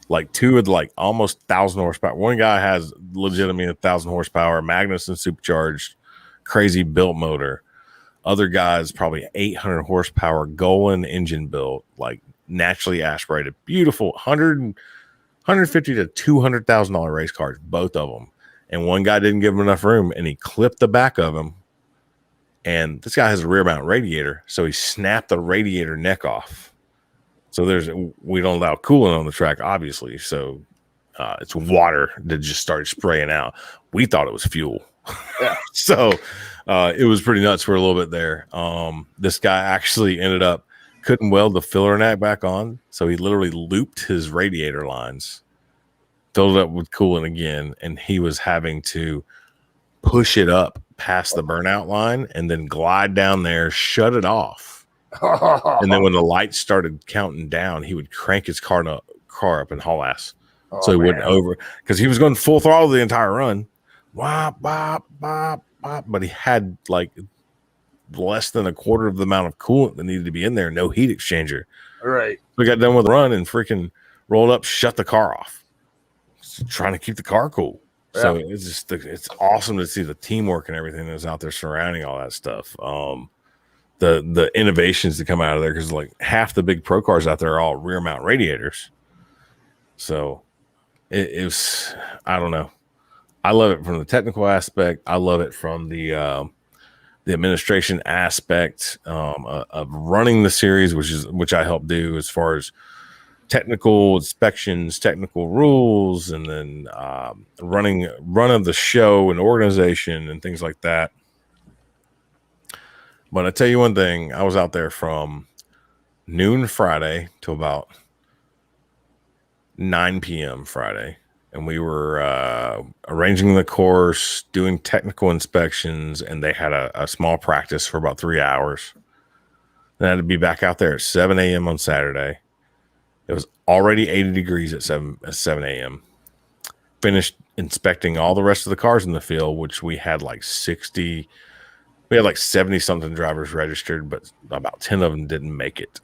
Like 2 with like almost 1,000 horsepower. One guy has legitimately 1,000 horsepower, Magnuson supercharged, crazy built motor. Other guys probably 800 horsepower Golan engine built, like naturally aspirated, beautiful, $150,000 to $200,000 race cars, both of them. And one guy didn't give him enough room, and he clipped the back of him. And this guy has a rear mount radiator, so he snapped the radiator neck off. So we don't allow cooling on the track, obviously. So it's water that just started spraying out. We thought it was fuel. Yeah. So it was pretty nuts for a little bit there. This guy actually couldn't weld the filler neck back on. So he literally looped his radiator lines, filled it up with coolant again. And he was having to push it up past the burnout line and then glide down there, shut it off. And then when the lights started counting down, he would crank his car up and haul ass so he wouldn't man. over, because he was going full throttle the entire run. Wop, bop, bop, bop, but he had like less than a quarter of the amount of coolant that needed to be in there, no heat exchanger. Right. We got done with the run and freaking rolled up, shut the car off, trying to keep the car cool. Yeah. So it's just it's awesome to see the teamwork and everything that's out there surrounding all that stuff. The innovations that come out of there, because like half the big pro cars out there are all rear mount radiators. So it was, I don't know. I love it from the technical aspect. I love it from the administration aspect of running the series, which I help do as far as technical inspections, technical rules, and then run of the show and organization and things like that. But I tell you one thing, I was out there from noon Friday to about 9 p.m. Friday, and we were arranging the course, doing technical inspections, and they had a small practice for about 3 hours. Then I had to be back out there at 7 a.m. on Saturday. It was already 80 degrees at 7 a.m. Finished inspecting all the rest of the cars in the field, which we had like 60. We had like 70 something drivers registered, but about 10 of them didn't make it.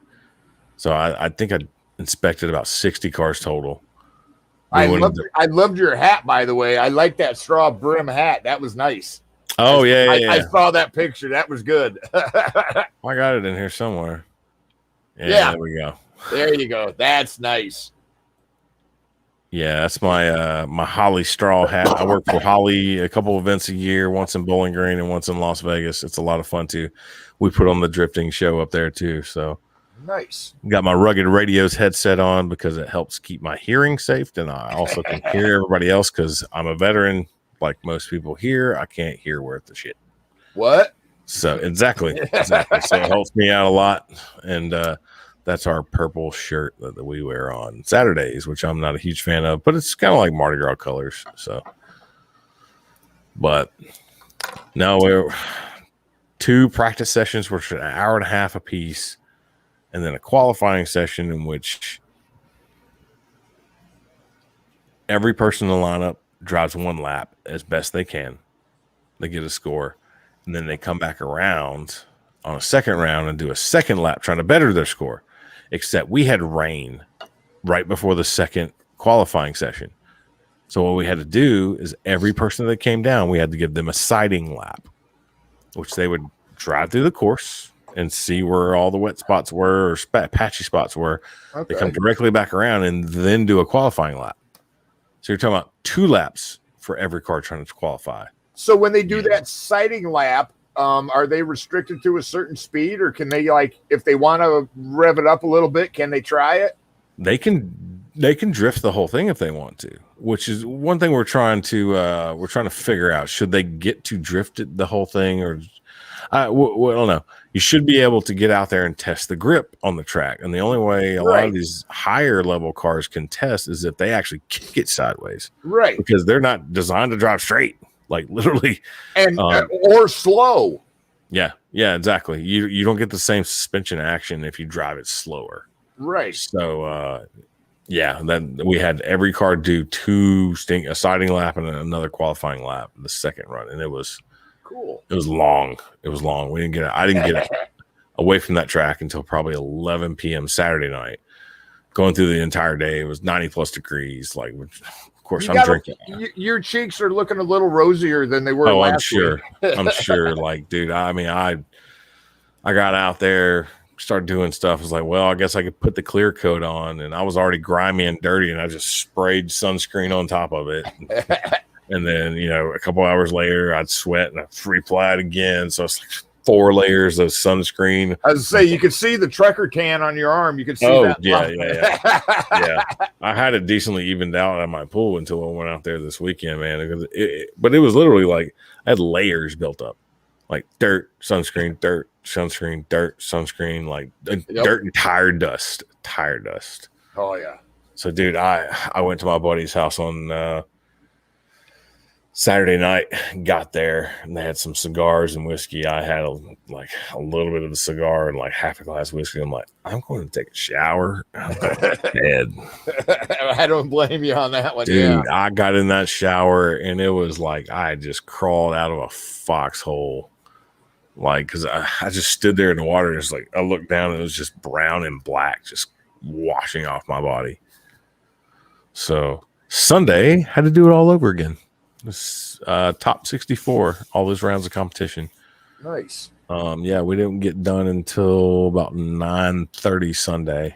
So I think I inspected about 60 cars total. I loved your hat, by the way. I like that straw brim hat. That was nice. Oh, yeah. I saw that picture. That was good. I got it in here somewhere. Yeah, there we go. There you go. That's nice. Yeah, that's my my Holly straw hat. I work for Holly a couple events a year, once in Bowling Green and once in Las Vegas. It's a lot of fun too. We put on the drifting show up there too. So nice. Got my Rugged Radios headset on because it helps keep my hearing safe, and I also can hear everybody else because I'm a veteran. Like most people here, I can't hear worth the shit. What? So exactly. So it helps me out a lot, and that's our purple shirt that we wear on Saturdays, which I'm not a huge fan of, but it's kind of like Mardi Gras colors. So, but no, we're 2 practice sessions, which are an hour and a half a piece, and then a qualifying session in which every person in the lineup drives 1 lap as best they can. They get a score, and then they come back around on a second round and do a second lap trying to better their score. Except we had rain right before the second qualifying session. So what we had to do is every person that came down, we had to give them a sighting lap, which they would drive through the course and see where all the wet spots were or patchy spots were. Okay. They come directly back around and then do a qualifying lap. So you're talking about 2 laps for every car trying to qualify. So when they do that sighting lap, are they restricted to a certain speed, or can they, like, if they want to rev it up a little bit, can they try it? They can drift the whole thing if they want to, which is one thing we're trying to figure out. Should they get to drift it the whole thing, or I don't know. You should be able to get out there and test the grip on the track, and the only way a lot of these higher level cars can test is if they actually kick it sideways, right? Because they're not designed to drive straight. Like literally, and or slow. Yeah, exactly. You don't get the same suspension action if you drive it slower, right? So, then we had every car do a sighting lap and another qualifying lap the second run, and it was cool. It was long. I didn't get away from that track until probably 11 p.m. Saturday night. Going through the entire day, it was 90 plus degrees. Like, of course, I'm drinking. Your cheeks are looking a little rosier than they were last week. I'm sure. Like, dude, I mean, I got out there, started doing stuff. I was like, well, I guess I could put the clear coat on, and I was already grimy and dirty, and I just sprayed sunscreen on top of it. And then, a couple hours later, I'd sweat and I'd reapply it again. So it's like 4 layers of sunscreen. I was say, you could see the trucker tan on your arm. You could see that. Yeah. I had it decently evened out at my pool until I went out there this weekend, man. But it was literally like I had layers built up, like dirt, sunscreen, dirt, like dirt and tire dust. Oh yeah. So, dude, I went to my buddy's house on Saturday night, got there and they had some cigars and whiskey. I had a little bit of a cigar and like half a glass of whiskey. I'm like, I'm going to take a shower. I'm going to bed. I don't blame you on that one. Dude, Yeah. I got in that shower and it was like I just crawled out of a foxhole. Like, because I just stood there in the water and it's like I looked down and it was just brown and black, just washing off my body. So Sunday, had to do it all over again. This top 64, all those rounds of competition. Nice. Yeah, we didn't get done until about 9:30 Sunday.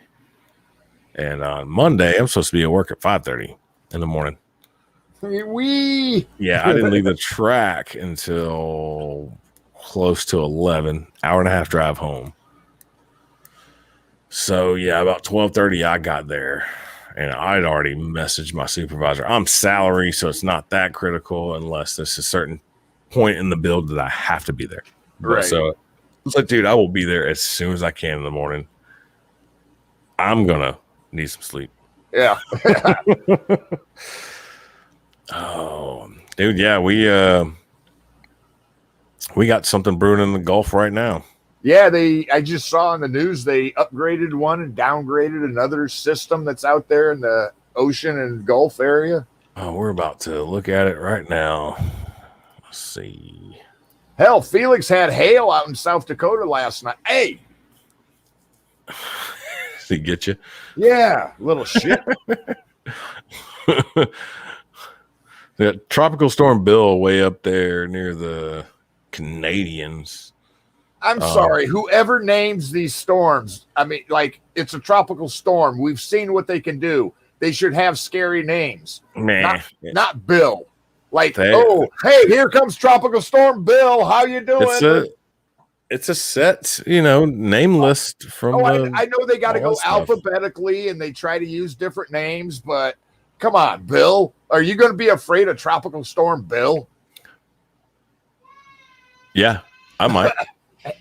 And on Monday, I'm supposed to be at work at 5:30 in the morning. Yeah, I didn't leave the track until close to 11, hour and a half drive home. So yeah, about 12:30 I got there. And I'd already messaged my supervisor. I'm salary, so it's not that critical unless there's a certain point in the build that I have to be there. Right. So it's like, dude, I will be there as soon as I can in the morning. I'm going to need some sleep. Yeah. Oh, dude, yeah, we got something brewing in the Gulf right now. Yeah, I just saw on the news they upgraded one and downgraded another system that's out there in the ocean and Gulf area. Oh, we're about to look at it right now. Let's see. Hell, Felix had hail out in South Dakota last night. Hey! Did he get you? Yeah, little shit. The Tropical Storm Bill way up there near the Canadians. I'm sorry, whoever names these storms, I mean, like, it's a tropical storm. We've seen what they can do. They should have scary names. Man. Not Bill. Like, oh, hey, here comes Tropical Storm Bill. How you doing? It's a set, name list from I know they got to go alphabetically and they try to use different names, but come on, Bill. Are you going to be afraid of Tropical Storm Bill? Yeah, I might.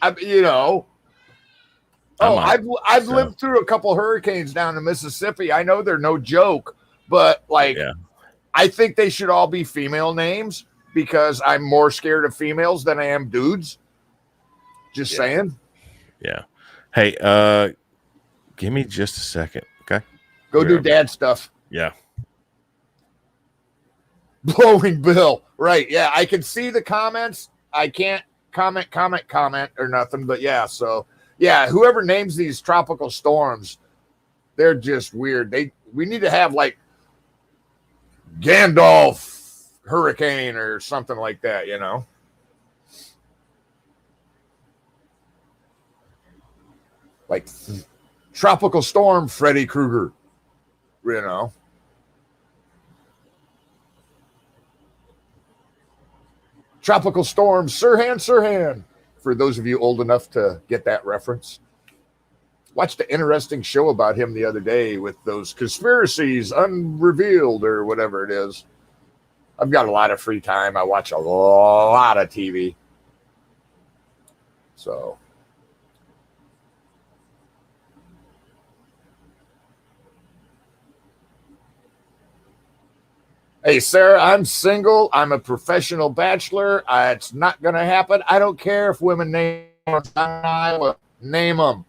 I've lived through a couple hurricanes down in Mississippi. I know they're no joke, but I think they should all be female names because I'm more scared of females than I am dudes. Just saying. Yeah. Hey, give me just a second, okay? Go do dad stuff. Yeah. Blowing Bill. Right. Yeah, I can see the comments. I can't comment or nothing, but whoever names these tropical storms, they're just weird. We need to have like Gandalf hurricane or something like that, like tropical storm Freddy Krueger, Tropical Storm Sirhan, for those of you old enough to get that reference. Watched an interesting show about him the other day with those conspiracies unrevealed or whatever it is. I've got a lot of free time. I watch a lot of TV. So. Hey, Sarah, I'm single. I'm a professional bachelor. It's not going to happen. I don't care if women name Iowa. Name them.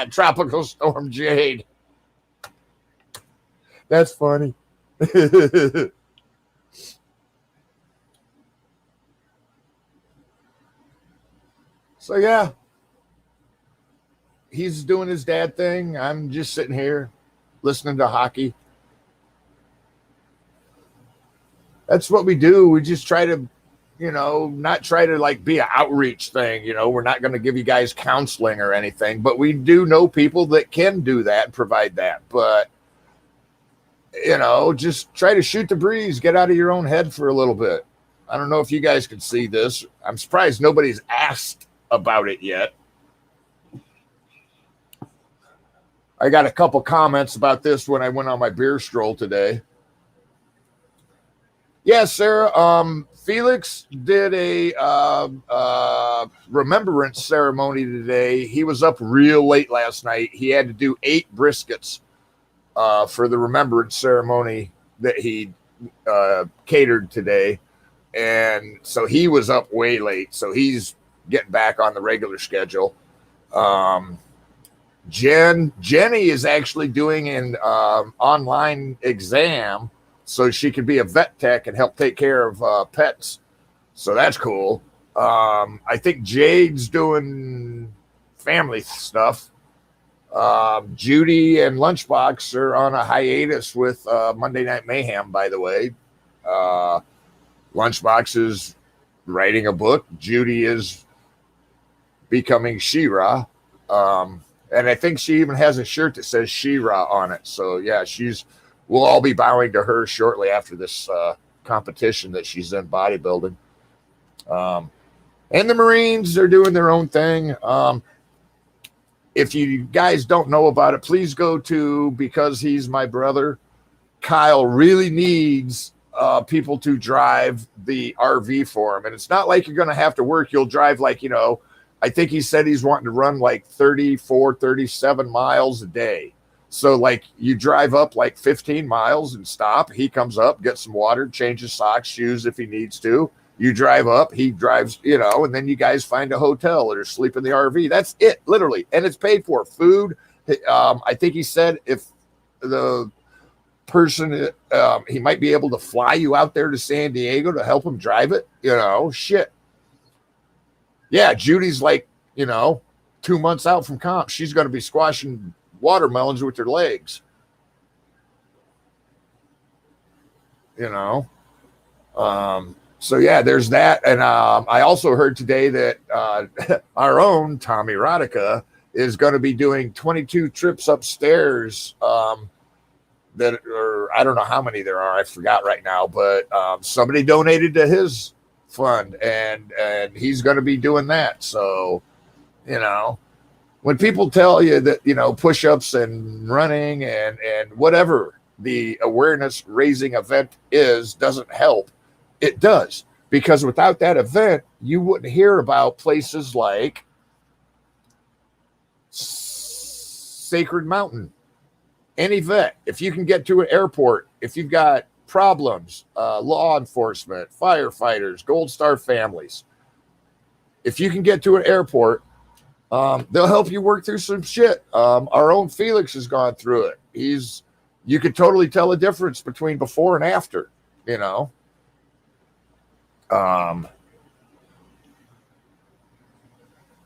Tropical Storm Jade. That's funny. So, yeah. He's doing his dad thing. I'm just sitting here listening to hockey. That's what we do. We just try to, not try to like be an outreach thing. We're not going to give you guys counseling or anything, but we do know people that can do that and provide that. But, just try to shoot the breeze, get out of your own head for a little bit. I don't know if you guys can see this. I'm surprised nobody's asked about it yet. I got a couple comments about this when I went on my beer stroll today. Yeah, Sarah. Felix did a remembrance ceremony today. He was up real late last night. He had to do 8 briskets for the remembrance ceremony that he catered today. And so he was up way late. So he's getting back on the regular schedule. Jenny is actually doing an online exam so she could be a vet tech and help take care of pets. So that's cool. I think Jade's doing family stuff. Judy and Lunchbox are on a hiatus with Monday Night Mayhem, by the way. Lunchbox is writing a book. Judy is becoming She-Ra. And I think she even has a shirt that says She-Ra on it. So, yeah, we'll all be bowing to her shortly after this competition that she's in, bodybuilding. And the Marines are doing their own thing. If you guys don't know about it, please go to Because He's My Brother. Kyle really needs people to drive the RV for him. And it's not like you're going to have to work. You'll drive like, I think he said he's wanting to run like 34, 37 miles a day. So like you drive up like 15 miles and stop. He comes up, gets some water, changes socks, shoes if he needs to. You drive up, he drives, and then you guys find a hotel or sleep in the RV. That's it, literally. And it's paid for. Food. I think he said if the person, he might be able to fly you out there to San Diego to help him drive it. Shit. Yeah, Judy's like, 2 months out from comp. She's going to be squashing watermelons with her legs. So, yeah, there's that. And I also heard today that our own Tommy Rodica is going to be doing 22 trips upstairs that are, I don't know how many there are. I forgot right now. But somebody donated to his fund, and he's going to be doing that. So, when people tell you that, push-ups and running and whatever the awareness raising event doesn't help, it does, because without that event, you wouldn't hear about places like Sacred Mountain. Any vet, if you can get to an airport, if you've got problems, law enforcement, firefighters, Gold Star families, if you can get to an airport, they'll help you work through some shit. Our own Felix has gone through it. You could totally tell a difference between before and after,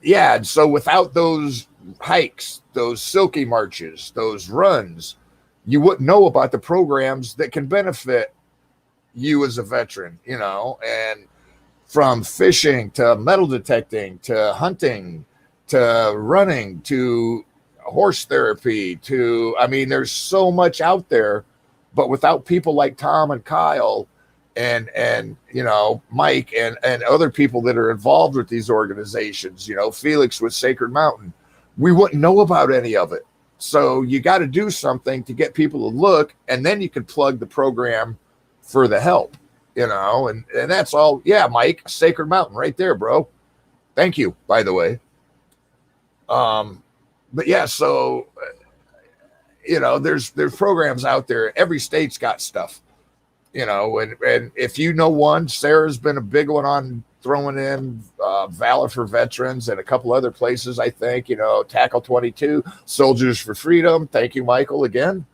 yeah, and so without those hikes, those silky marches, those runs, you wouldn't know about the programs that can benefit you as a veteran, and from fishing to metal detecting to hunting to running to horse therapy there's so much out there, but without people like Tom and Kyle and Mike and other people that are involved with these organizations, Felix with Sacred Mountain, we wouldn't know about any of it. So you got to do something to get people to look, and then you can plug the program for the help, and that's all. Yeah, Mike, Sacred Mountain right there, bro. Thank you, by the way. But yeah, so, there's programs out there. Every state's got stuff, and if one, Sarah's been a big one on throwing in Valor for Veterans and a couple other places, I think, Tackle 22, Soldiers for Freedom. Thank you, Michael, again.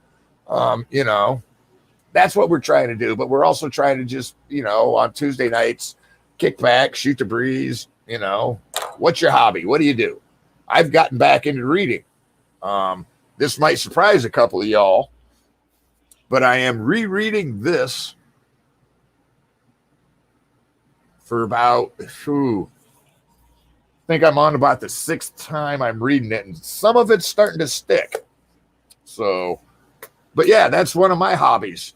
That's what we're trying to do, but we're also trying to just, on Tuesday nights, kick back, shoot the breeze, what's your hobby? What do you do? I've gotten back into reading. This might surprise a couple of y'all, but I am rereading this for about, I think I'm on about the 6th time I'm reading it, and some of it's starting to stick. So, but yeah, that's one of my hobbies.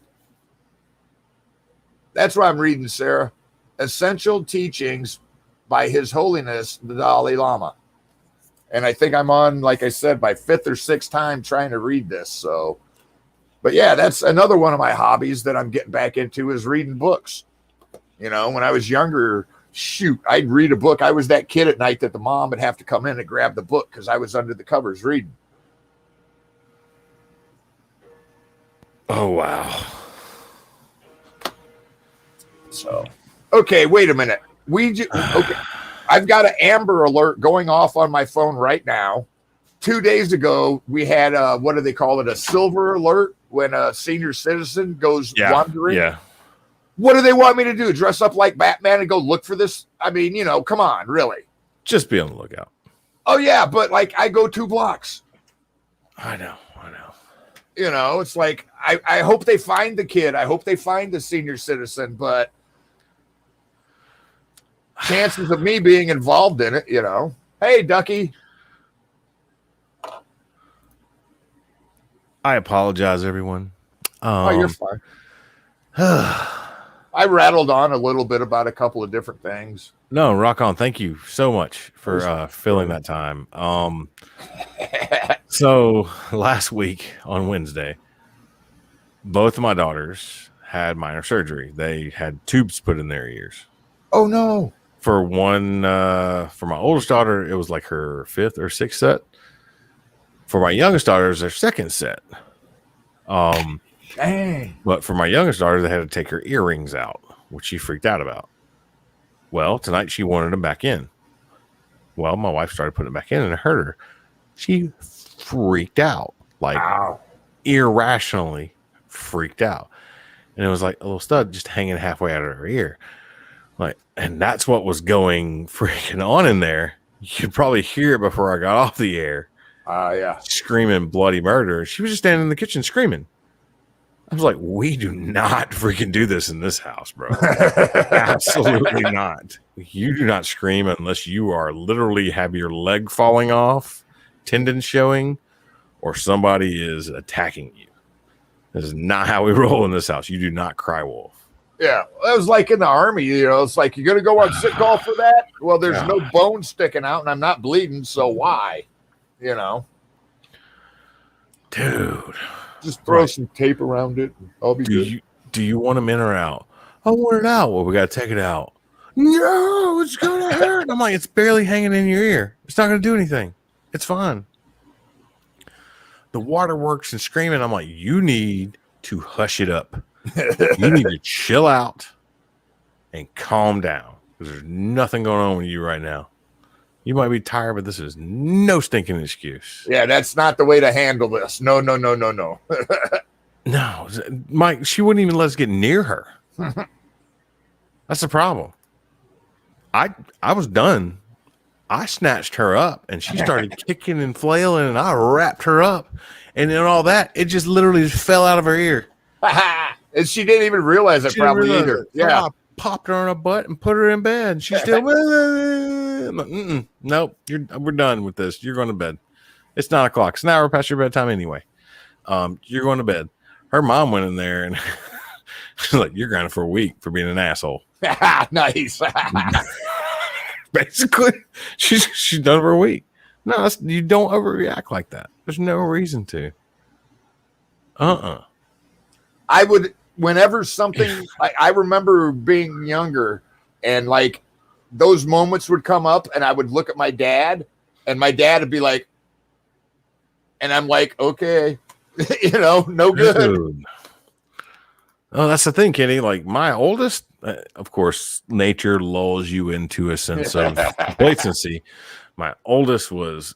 That's what I'm reading, Sarah. Essential Teachings by His Holiness, the Dalai Lama. And I think I'm on, like I said, my 5th or 6th time trying to read this. So, but yeah, that's another one of my hobbies that I'm getting back into is reading books. When I was younger, I'd read a book. I was that kid at night that the mom would have to come in and grab the book because I was under the covers reading. Oh, wow. So, okay, wait a minute. Okay. I've got an Amber Alert going off on my phone right now. 2 days ago, we had what do they call it? A silver alert when a senior citizen goes wandering. Yeah. What do they want me to do? Dress up like Batman and go look for this? I mean, come on, really. Just be on the lookout. Oh, yeah, but like I go 2 blocks. I know. It's like I hope they find the kid. I hope they find the senior citizen, but chances of me being involved in it, Hey, Ducky. I apologize, everyone. You're fine. I rattled on a little bit about a couple of different things. No, rock on. Thank you so much for filling that time. So last week on Wednesday, both of my daughters had minor surgery. They had tubes put in their ears. Oh no. For my oldest daughter, it was like her 5th or 6th set. For my youngest daughter, it was their 2nd set. Dang. But for my youngest daughter, they had to take her earrings out, which she freaked out about. Well, tonight she wanted them back in. Well, my wife started putting them back in and it hurt her. She freaked out, like irrationally freaked out. And it was like a little stud just hanging halfway out of her ear. And that's what was going freaking on in there. You could probably hear it before I got off the air. Yeah. Screaming bloody murder. She was just standing in the kitchen screaming. I was like, we do not freaking do this in this house, bro. Absolutely not. You do not scream unless you are literally have your leg falling off, tendons showing, or somebody is attacking you. This is not how we roll in this house. You do not cry wolf. Yeah, that was like in the Army, it's like, you're going to go on sick call for that? Well, there's no bone sticking out and I'm not bleeding, so why? Dude. Just throw some tape around it. And I'll be good. Do you want them in or out? I want it out. Well, we got to take it out. No, it's going to hurt. I'm like, it's barely hanging in your ear. It's not going to do anything. It's fine. The waterworks and screaming. I'm like, you need to hush it up. You need to chill out and calm down because there's nothing going on with you right now. You might be tired, but this is no stinking excuse. Yeah, that's not the way to handle this. No. No, Mike, she wouldn't even let us get near her. That's the problem. I was done. I snatched her up and she started kicking and flailing and I wrapped her up. And then all that, it just literally just fell out of her ear. And she didn't even realize it probably either. Yeah. I popped her on her butt and put her in bed. She's still nope. We're done with this. You're going to bed. It's 9 o'clock. It's an hour past your bedtime anyway. You're going to bed. Her mom went in there and she's like, you're grounded for a week for being an asshole. Nice. Basically, she's done for a week. No, you don't overreact like that. There's no reason to. I would, whenever something, I remember being younger and like those moments would come up and I would look at my dad and my dad would be like, and I'm like, okay, no good. Dude. Oh, that's the thing, Kenny. Like my oldest, of course, nature lulls you into a sense of complacency. My oldest was,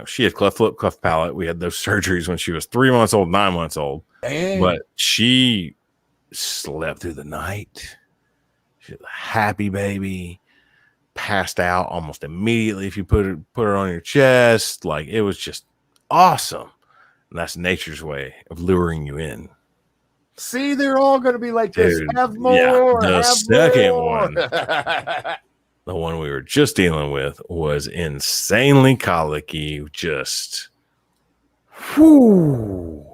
she had cleft lip, cleft palate. We had those surgeries when she was 3 months old, 9 months old. Dang. But she slept through the night. She was a happy baby. Passed out almost immediately if you put her on your chest. Like it was just awesome. And that's nature's way of luring you in. See, they're all going to be like this. Dude, have more. Yeah, the have second more. one. The one we were just dealing with was insanely colicky. Just, whoo,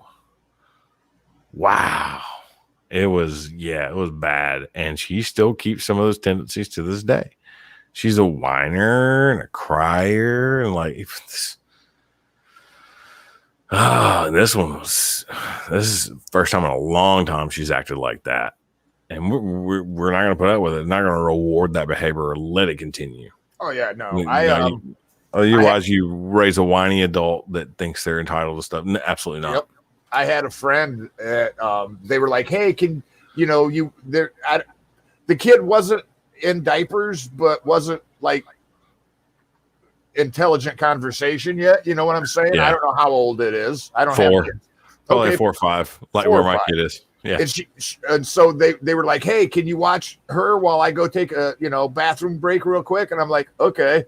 wow. It was bad. And she still keeps some of those tendencies to this day. She's a whiner and a crier. And like, this is the first time in a long time she's acted like that. And we're not going to put up with it. Not going to reward that behavior or let it continue. Oh yeah, no. You raise a whiny adult that thinks they're entitled to stuff. No, absolutely not. Yep. I had a friend that they were like, "Hey, can the the kid wasn't in diapers, but wasn't like intelligent conversation yet. You know what I'm saying? Yeah. I don't know how old it is. I don't 4. have kids. Probably Okay, 4 or 5, like 4 where or my 5. kid is. Yeah. And so they were like, hey, can you watch her while I go take a, bathroom break real quick? And I'm like, okay.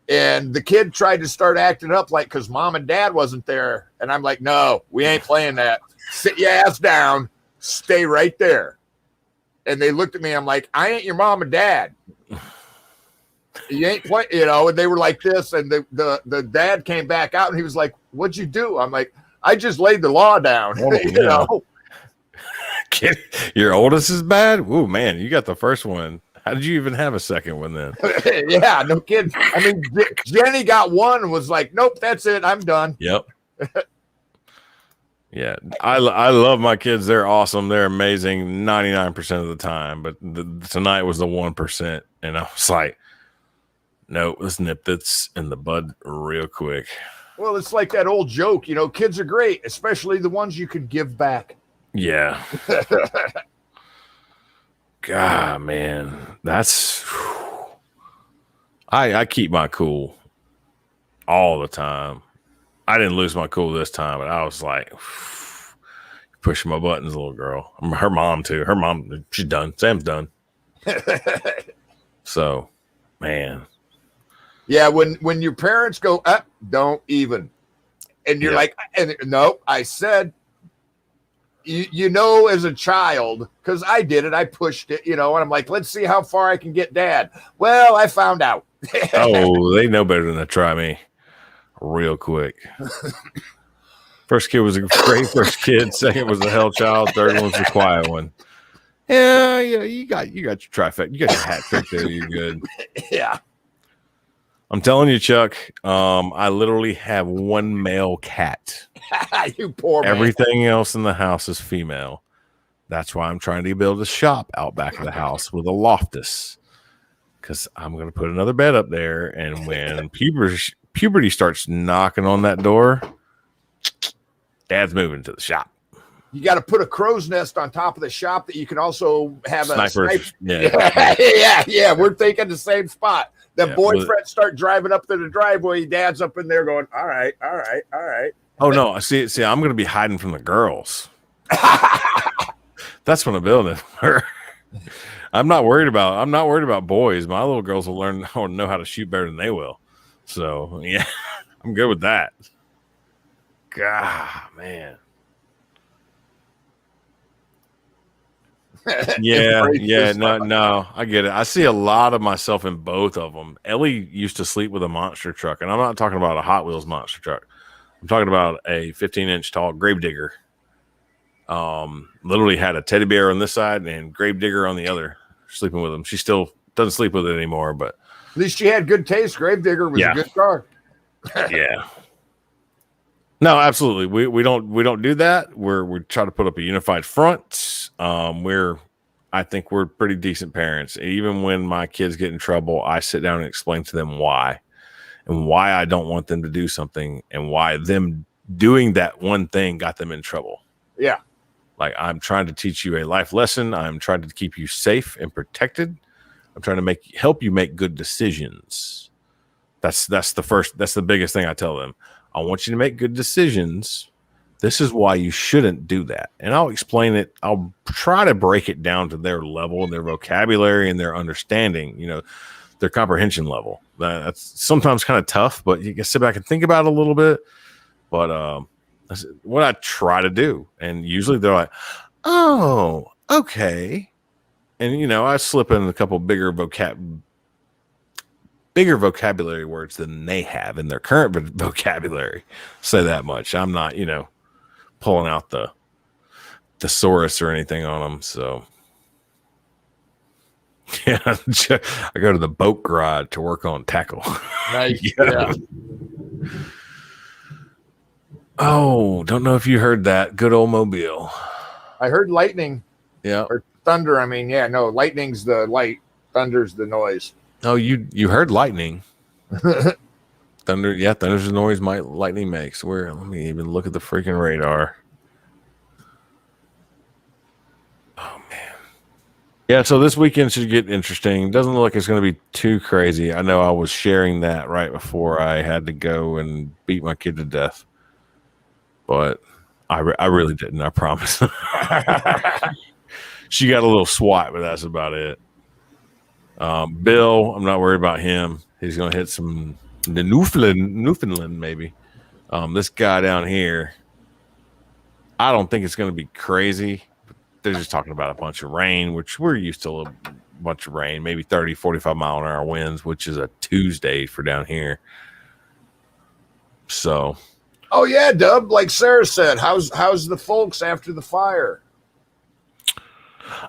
And the kid tried to start acting up like, because mom and dad wasn't there. And I'm like, no, we ain't playing that. Sit your ass down. Stay right there. And they looked at me. I'm like, I ain't your mom and dad. You ain't play, and they were like this. And the dad came back out and he was like, what'd you do? I'm like, I just laid the law down. Kid, your oldest is bad? Ooh, man, you got the first one. How did you even have a second one then? Yeah, no kidding. I mean, Jenny got one and was like, nope, that's it. I'm done. Yep. Yeah, I love my kids. They're awesome. They're amazing 99% of the time. But tonight was the 1%. And I was like, no, let's nip this in the bud real quick. Well, it's like that old joke, kids are great, especially the ones you can give back. Yeah. God, man, that's I keep my cool all the time. I didn't lose my cool this time, but I was like pushing my buttons, little girl. Her mom too. Her mom, she's done. Sam's done. So, man. Yeah, when your parents go up, don't even, and you're like, and no, I said. As a child, because I did it, I pushed it, and I'm like, let's see how far I can get dad. Well, I found out. Oh, they know better than to try me real quick. First kid was a great first kid. Second was a hell child. Third one was the quiet one. Yeah, you got your trifecta. You got your hat trick there. You're good. Yeah. I'm telling you, Chuck, I literally have one male cat. You poor man. Everything else in the house is female. That's why I'm trying to build a shop out back of the house with a loftus, because I'm going to put another bed up there. And when puberty starts knocking on that door, dad's moving to the shop. You got to put a crow's nest on top of the shop that you can also have a sniper. Yeah. We're thinking the same spot. The boyfriend start driving up to the driveway. Dad's up in there going, all right. Oh no! See, I'm going to be hiding from the girls. That's what I'm building. I'm not worried about boys. My little girls will learn or know how to shoot better than they will. So yeah, I'm good with that. God, man. Yeah, no, I get it. I see a lot of myself in both of them. Ellie used to sleep with a monster truck, and I'm not talking about a Hot Wheels monster truck. I'm talking about a 15-inch tall Gravedigger. Literally had a teddy bear on this side and Gravedigger on the other, sleeping with him. She still doesn't sleep with it anymore, but at least she had good taste. Gravedigger was a good car. Yeah. No, absolutely. We don't do that. We try to put up a unified front. I think we're pretty decent parents. Even when my kids get in trouble, I sit down and explain to them why I don't want them to do something and why them doing that one thing got them in trouble. Yeah. Like, I'm trying to teach you a life lesson. I'm trying to keep you safe and protected. I'm trying to help you make good decisions. That's the biggest thing I tell them. I want you to make good decisions. This is why you shouldn't do that. And I'll explain it. I'll try to break it down to their level, their vocabulary, and their understanding, their comprehension level. That's sometimes kind of tough, but you can sit back and think about it a little bit. But that's what I try to do. And usually they're like, oh, okay. And, I slip in a couple bigger vocabulary words than they have in their current vocabulary. Say that much. I'm not, pulling out the thesaurus or anything on them. So yeah, I go to the boat garage to work on tackle. Nice. Yeah. Oh, don't know if you heard that. Good old Mobile. I heard lightning. Yeah. Or thunder. I mean, yeah, no, lightning's the light. Thunder's the noise. Oh, you heard lightning. Thunder, yeah, thunder's the noise lightning makes. Let me even look at the freaking radar. Oh man. Yeah, so this weekend should get interesting. Doesn't look like it's going to be too crazy. I know I was sharing that right before I had to go and beat my kid to death, but I really didn't. I promise. She got a little swat, but that's about it. Bill, I'm not worried about him. He's going to hit the Newfoundland maybe. This guy down here, I don't think it's going to be crazy. They're just talking about a bunch of rain, which we're used to a bunch of rain, maybe 30, 45 mile an hour winds, which is a Tuesday for down here. So, oh yeah, Dub, like Sarah said, how's the folks after the fire?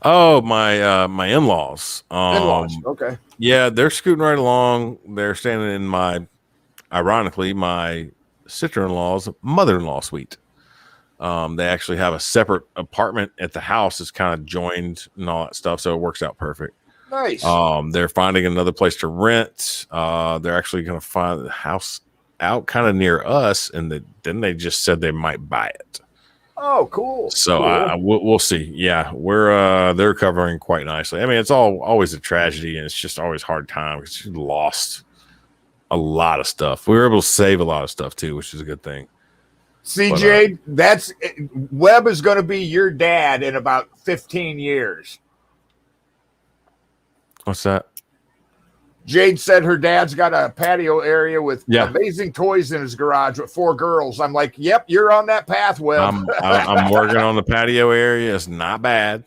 oh, my in-laws. In-laws. Okay. Yeah, they're scooting right along. They're standing in ironically, my sister-in-law's mother-in-law suite. They actually have a separate apartment at the house that's kind of joined and all that stuff, so it works out perfect. Nice. They're finding another place to rent. They're actually going to find the house out kind of near us, and then they just said they might buy it. Oh, cool. So cool. we'll see. Yeah, they're recovering quite nicely. I mean, it's always a tragedy, and it's just always a hard time because you lost a lot of stuff. We were able to save a lot of stuff too, which is a good thing. CJ, Webb is going to be your dad in about 15 years. What's that? Jade said her dad's got a patio area with amazing toys in his garage with 4 girls. I'm like, yep, you're on that path, Webb. I'm working on the patio area. It's not bad.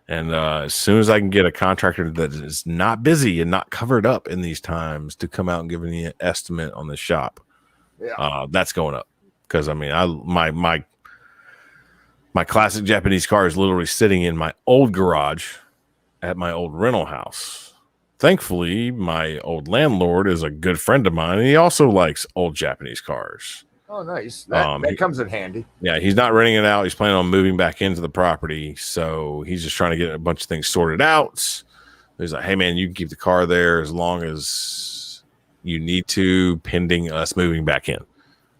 And as soon as I can get a contractor that is not busy and not covered up in these times to come out and give me an estimate on the shop, that's going up. Because I mean, my classic Japanese car is literally sitting in my old garage at my old rental house. Thankfully, my old landlord is a good friend of mine, and he also likes old Japanese cars. Oh, nice. That comes in handy. Yeah, he's not renting it out. He's planning on moving back into the property, so he's just trying to get a bunch of things sorted out. He's like, hey, man, you can keep the car there as long as you need to, pending us moving back in. I'm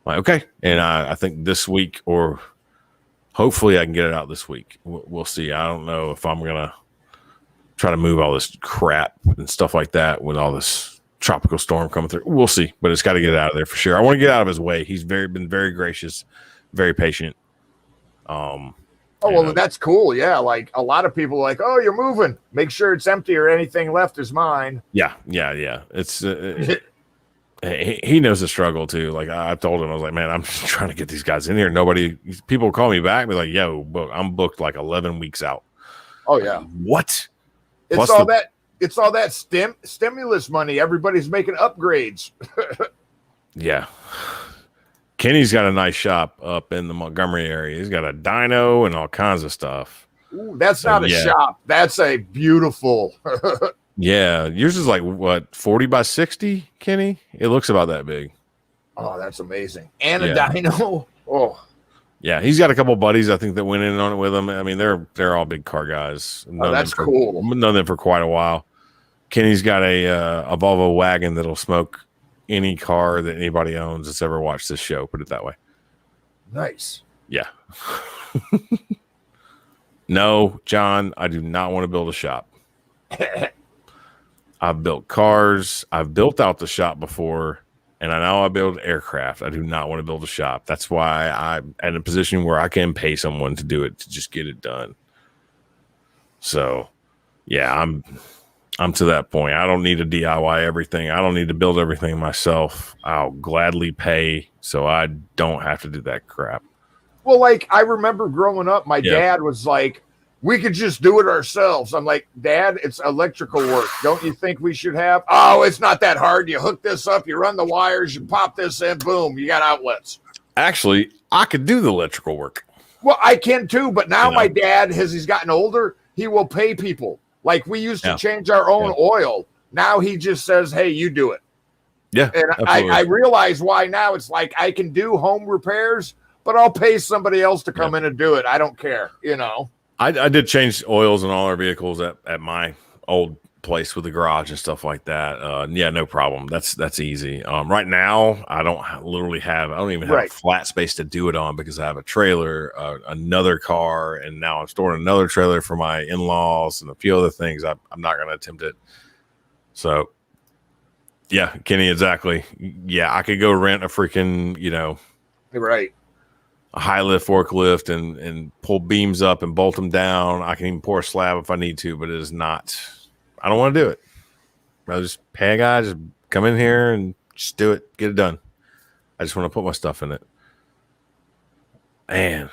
like, okay. And I think this week, or hopefully I can get it out this week. We'll see. I don't know if I'm going to try to move all this crap and stuff like that with all this tropical storm coming through. We'll see, but it's got to get out of there for sure. I want to get out of his way. He's been very gracious, very patient. Well, that's cool. Yeah, like a lot of people are like, oh, you're moving. Make sure it's empty or anything left is mine. Yeah. It's he knows the struggle too. Like I told him, I was like, man, I'm just trying to get these guys in here. People call me back and be like, yo, I'm booked like 11 weeks out. Oh yeah. What? It's all that stimulus money. Everybody's making upgrades. Yeah. Kenny's got a nice shop up in the Montgomery area. He's got a dyno and all kinds of stuff. Ooh, that's not a shop. That's a beautiful. Yeah. Yours is like what, 40 by 60, Kenny? It looks about that big. Oh, that's amazing. And a dyno. Oh. Yeah, he's got a couple buddies I think that went in on it with him. I mean, they're all big car guys. That's cool. Known them for quite a while. Kenny's got a Volvo wagon that'll smoke any car that anybody owns that's ever watched this show. Put it that way. Nice. Yeah. No, John, I do not want to build a shop. I've built cars. I've built out the shop before. And I know I build aircraft. I do not want to build a shop. That's why I'm in a position where I can pay someone to do it, to just get it done. So, yeah, I'm to that point. I don't need to DIY everything. I don't need to build everything myself. I'll gladly pay so I don't have to do that crap. Well, like I remember growing up, my dad was like, we could just do it ourselves. I'm like, Dad, it's electrical work. Don't you think we should have? Oh, it's not that hard. You hook this up, you run the wires, you pop this in, boom, you got outlets. Actually, I could do the electrical work. Well, I can too, but now my dad, as he's gotten older, he will pay people. Like we used to change our own oil. Now he just says, hey, you do it. Yeah. And I realize why now. It's like I can do home repairs, but I'll pay somebody else to come in and do it. I don't care, I did change oils in all our vehicles at my old place with the garage and stuff like that. Yeah, no problem. That's easy. Right now, I don't even have a flat space to do it on because I have a trailer, another car, and now I'm storing another trailer for my in-laws and a few other things. I'm not going to attempt it. So, yeah, Kenny, exactly. Yeah, I could go rent a freaking, Right. a high lift forklift and pull beams up and bolt them down. I can even pour a slab if I need to, but it is not. I don't want to do it. I'll just pay a guy, just come in here and just do it, get it done. I just want to put my stuff in it. Man.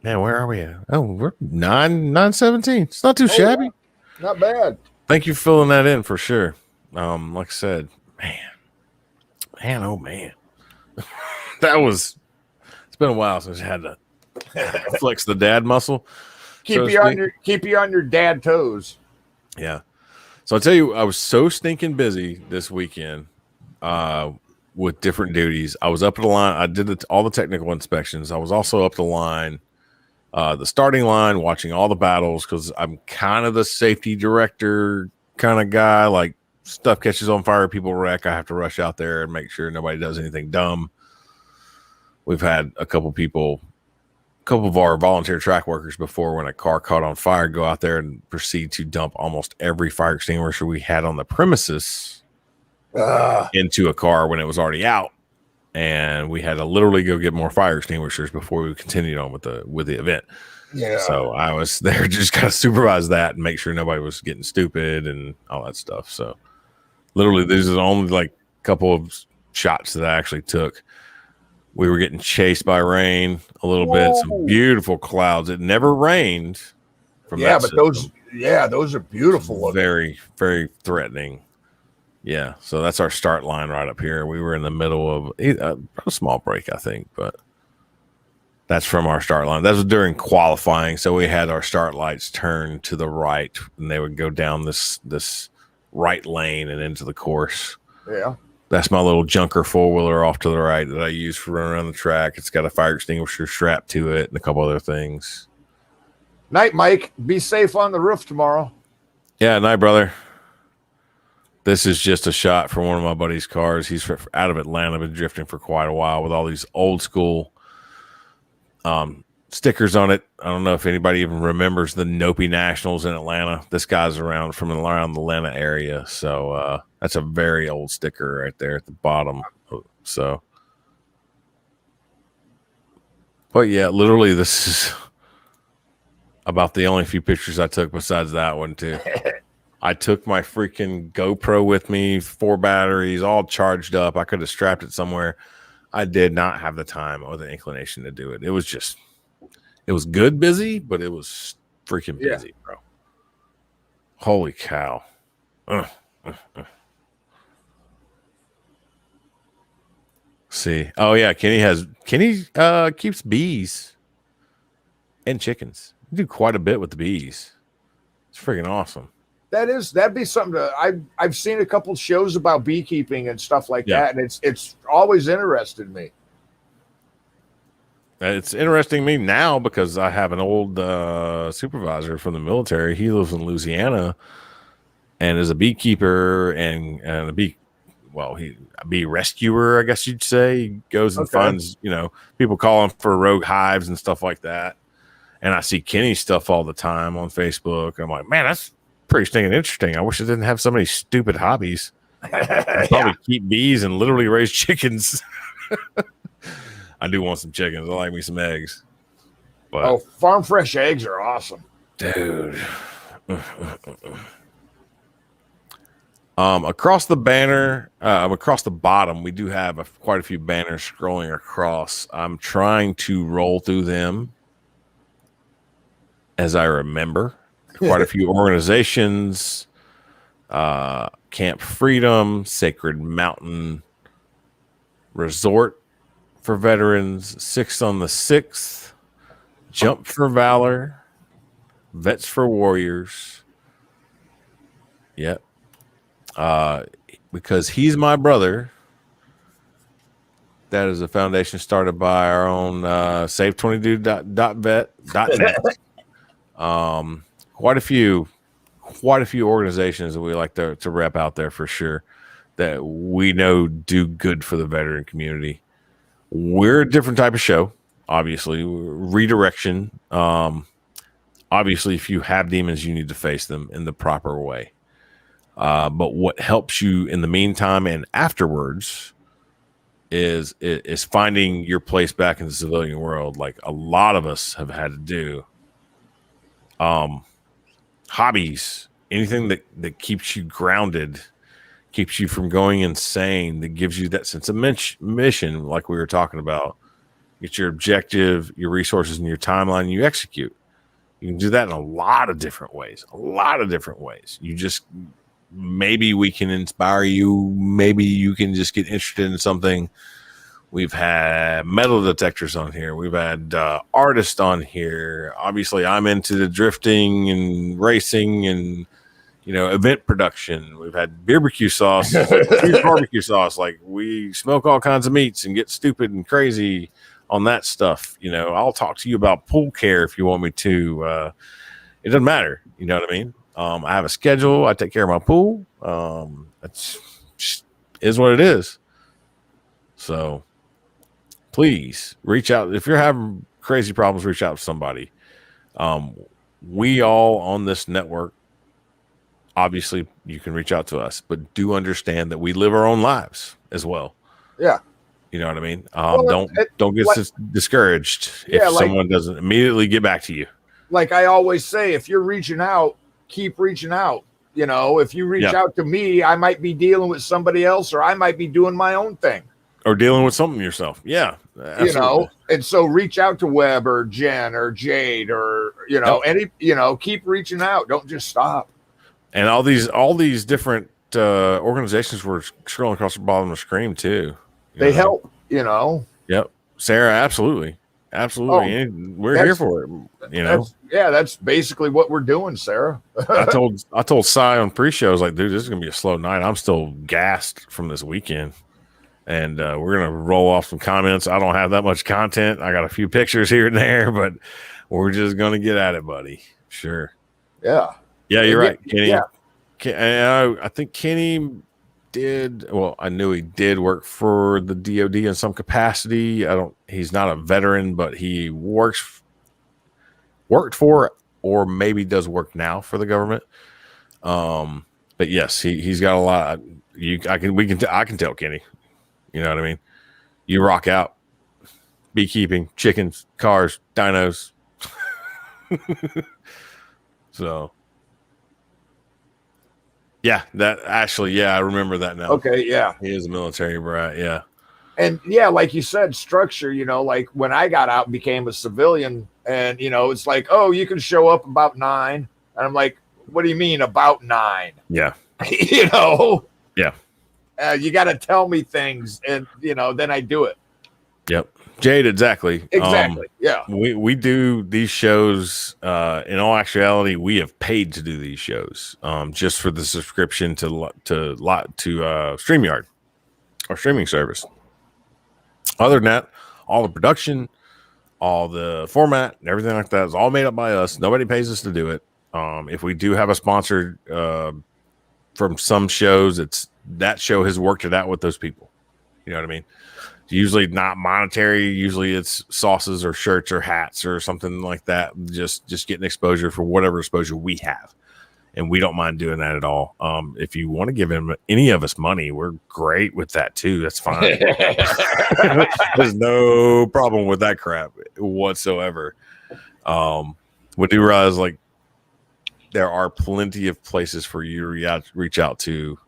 Man, where are we at? Oh, we're 9:17. It's not too shabby. Yeah. Not bad. Thank you for filling that in for sure. Like I said, man, oh man. It's been a while since I had to flex the dad muscle. Keep you on your dad toes. Yeah. So I'll tell you, I was so stinking busy this weekend with different duties. I was up at the line. I did all the technical inspections. I was also up the line, the starting line, watching all the battles because I'm kind of the safety director kind of guy. Like stuff catches on fire, people wreck. I have to rush out there and make sure nobody does anything dumb. We've had a couple of our volunteer track workers before when a car caught on fire go out there and proceed to dump almost every fire extinguisher we had on the premises into a car when it was already out. And we had to literally go get more fire extinguishers before we continued on with the event. Yeah. So I was there just kind of supervise that and make sure nobody was getting stupid and all that stuff. So literally these are only like a couple of shots that I actually took. We were getting chased by rain a little bit. Some beautiful clouds. It never rained from that system. Those are beautiful. Very, very threatening. Yeah. So that's our start line right up here. We were in the middle of a small break, I think, but that's from our start line. That was during qualifying. So we had our start lights turned to the right and they would go down this right lane and into the course. Yeah. That's my little junker four-wheeler off to the right that I use for running around the track. It's got a fire extinguisher strapped to it and a couple other things. Night, Mike. Be safe on the roof tomorrow. Yeah, night, brother. This is just a shot from one of my buddy's cars. He's out of Atlanta, been drifting for quite a while with all these old school stickers on it. I don't know if anybody even remembers the Nopi Nationals in Atlanta. This guy's around the Atlanta area. So that's a very old sticker right there at the bottom. So, but yeah, literally this is about the only few pictures I took besides that one too. I took my freaking GoPro with me, 4 batteries, all charged up. I could have strapped it somewhere. I did not have the time or the inclination to do it. It was good busy, but it was freaking busy, bro. Holy cow. See. Oh yeah, Kenny keeps bees and chickens. You do quite a bit with the bees. It's freaking awesome. That'd be something I've seen a couple shows about beekeeping and stuff like that, and it's always interested me. It's interesting me now because I have an old supervisor from the military. He lives in Louisiana and is a beekeeper and a bee rescuer, I guess you'd say. He goes and finds, people call him for rogue hives and stuff like that. And I see Kenny's stuff all the time on Facebook. I'm like, man, that's pretty stinking interesting. I wish I didn't have so many stupid hobbies. I'd probably keep bees and literally raise chickens. I do want some chickens. I like me some eggs. But, farm fresh eggs are awesome. Dude. Across the banner, across the bottom, we do have quite a few banners scrolling across. I'm trying to roll through them as I remember. Quite a few organizations, Camp Freedom, Sacred Mountain Resort for veterans, 6 on the 6th, Jump for Valor, Vets for Warriors. Yep. Because he's my brother. That is a foundation started by our own save22.vet.net. Quite a few organizations that we like to rep out there for sure that we know do good for the veteran community. We're a different type of show, obviously. Redirection. Obviously, if you have demons, you need to face them in the proper way. But what helps you in the meantime and afterwards is finding your place back in the civilian world, like a lot of us have had to do. Hobbies, anything that keeps you grounded, keeps you from going insane, that gives you that sense of mission, like we were talking about. Get your objective, your resources, and your timeline, and you execute. You can do that in a lot of different ways. You just, maybe we can inspire you. Maybe you can just get interested in something. We've had metal detectors on here. We've had artists on here. Obviously, I'm into the drifting and racing and, event production. We've had barbecue sauce, barbecue sauce. Like, we smoke all kinds of meats and get stupid and crazy on that stuff. I'll talk to you about pool care if you want me to. It doesn't matter. You know what I mean? I have a schedule. I take care of my pool. That's just is what it is. So please reach out. If you're having crazy problems, reach out to somebody. We all on this network, obviously you can reach out to us, but do understand that we live our own lives as well. Yeah. You know what I mean? Don't get discouraged if someone doesn't immediately get back to you. Like I always say, if you're reaching out, keep reaching out. If you reach out to me, I might be dealing with somebody else, or I might be doing my own thing. Or dealing with something yourself. Yeah. Absolutely. And so reach out to Webb or Jen or Jade or, keep reaching out. Don't just stop. And all these different organizations were scrolling across the bottom of Scream too. They help, Yep. Sarah, absolutely. Absolutely. We're here for it. That's basically what we're doing, Sarah. I told Cy on pre-show, I was like, dude, this is gonna be a slow night. I'm still gassed from this weekend. And we're gonna roll off some comments. I don't have that much content. I got a few pictures here and there, but we're just gonna get at it, buddy. Sure. Yeah. Yeah, you're right, Kenny. Yeah. I think Kenny did. Well, I knew he did work for the DoD in some capacity. He's not a veteran, but he worked for, or maybe does work now for the government. But yes, he's got a lot. I can tell Kenny. You know what I mean? You rock out, beekeeping, chickens, cars, dinos. So, yeah, I remember that now. Okay, yeah. He is a military brat, yeah. And yeah, like you said, structure, like when I got out and became a civilian, and it's like, oh, you can show up about 9. And I'm like, what do you mean about 9? Yeah. Yeah. You got to tell me things, and then I do it. Yep, Jade, exactly. Yeah, we do these shows. In all actuality, we have paid to do these shows, just for the subscription to StreamYard, our streaming service. Other than that, all the production, all the format, and everything like that is all made up by us. Nobody pays us to do it. If we do have a sponsor from some shows, that show has worked it out with those people. You know what I mean? Usually not monetary. Usually it's sauces or shirts or hats or something like that. Just getting exposure for whatever exposure we have. And we don't mind doing that at all. If you want to give any of us money, we're great with that too. That's fine. There's no problem with that crap whatsoever. We do realize, like, there are plenty of places for you to reach out to.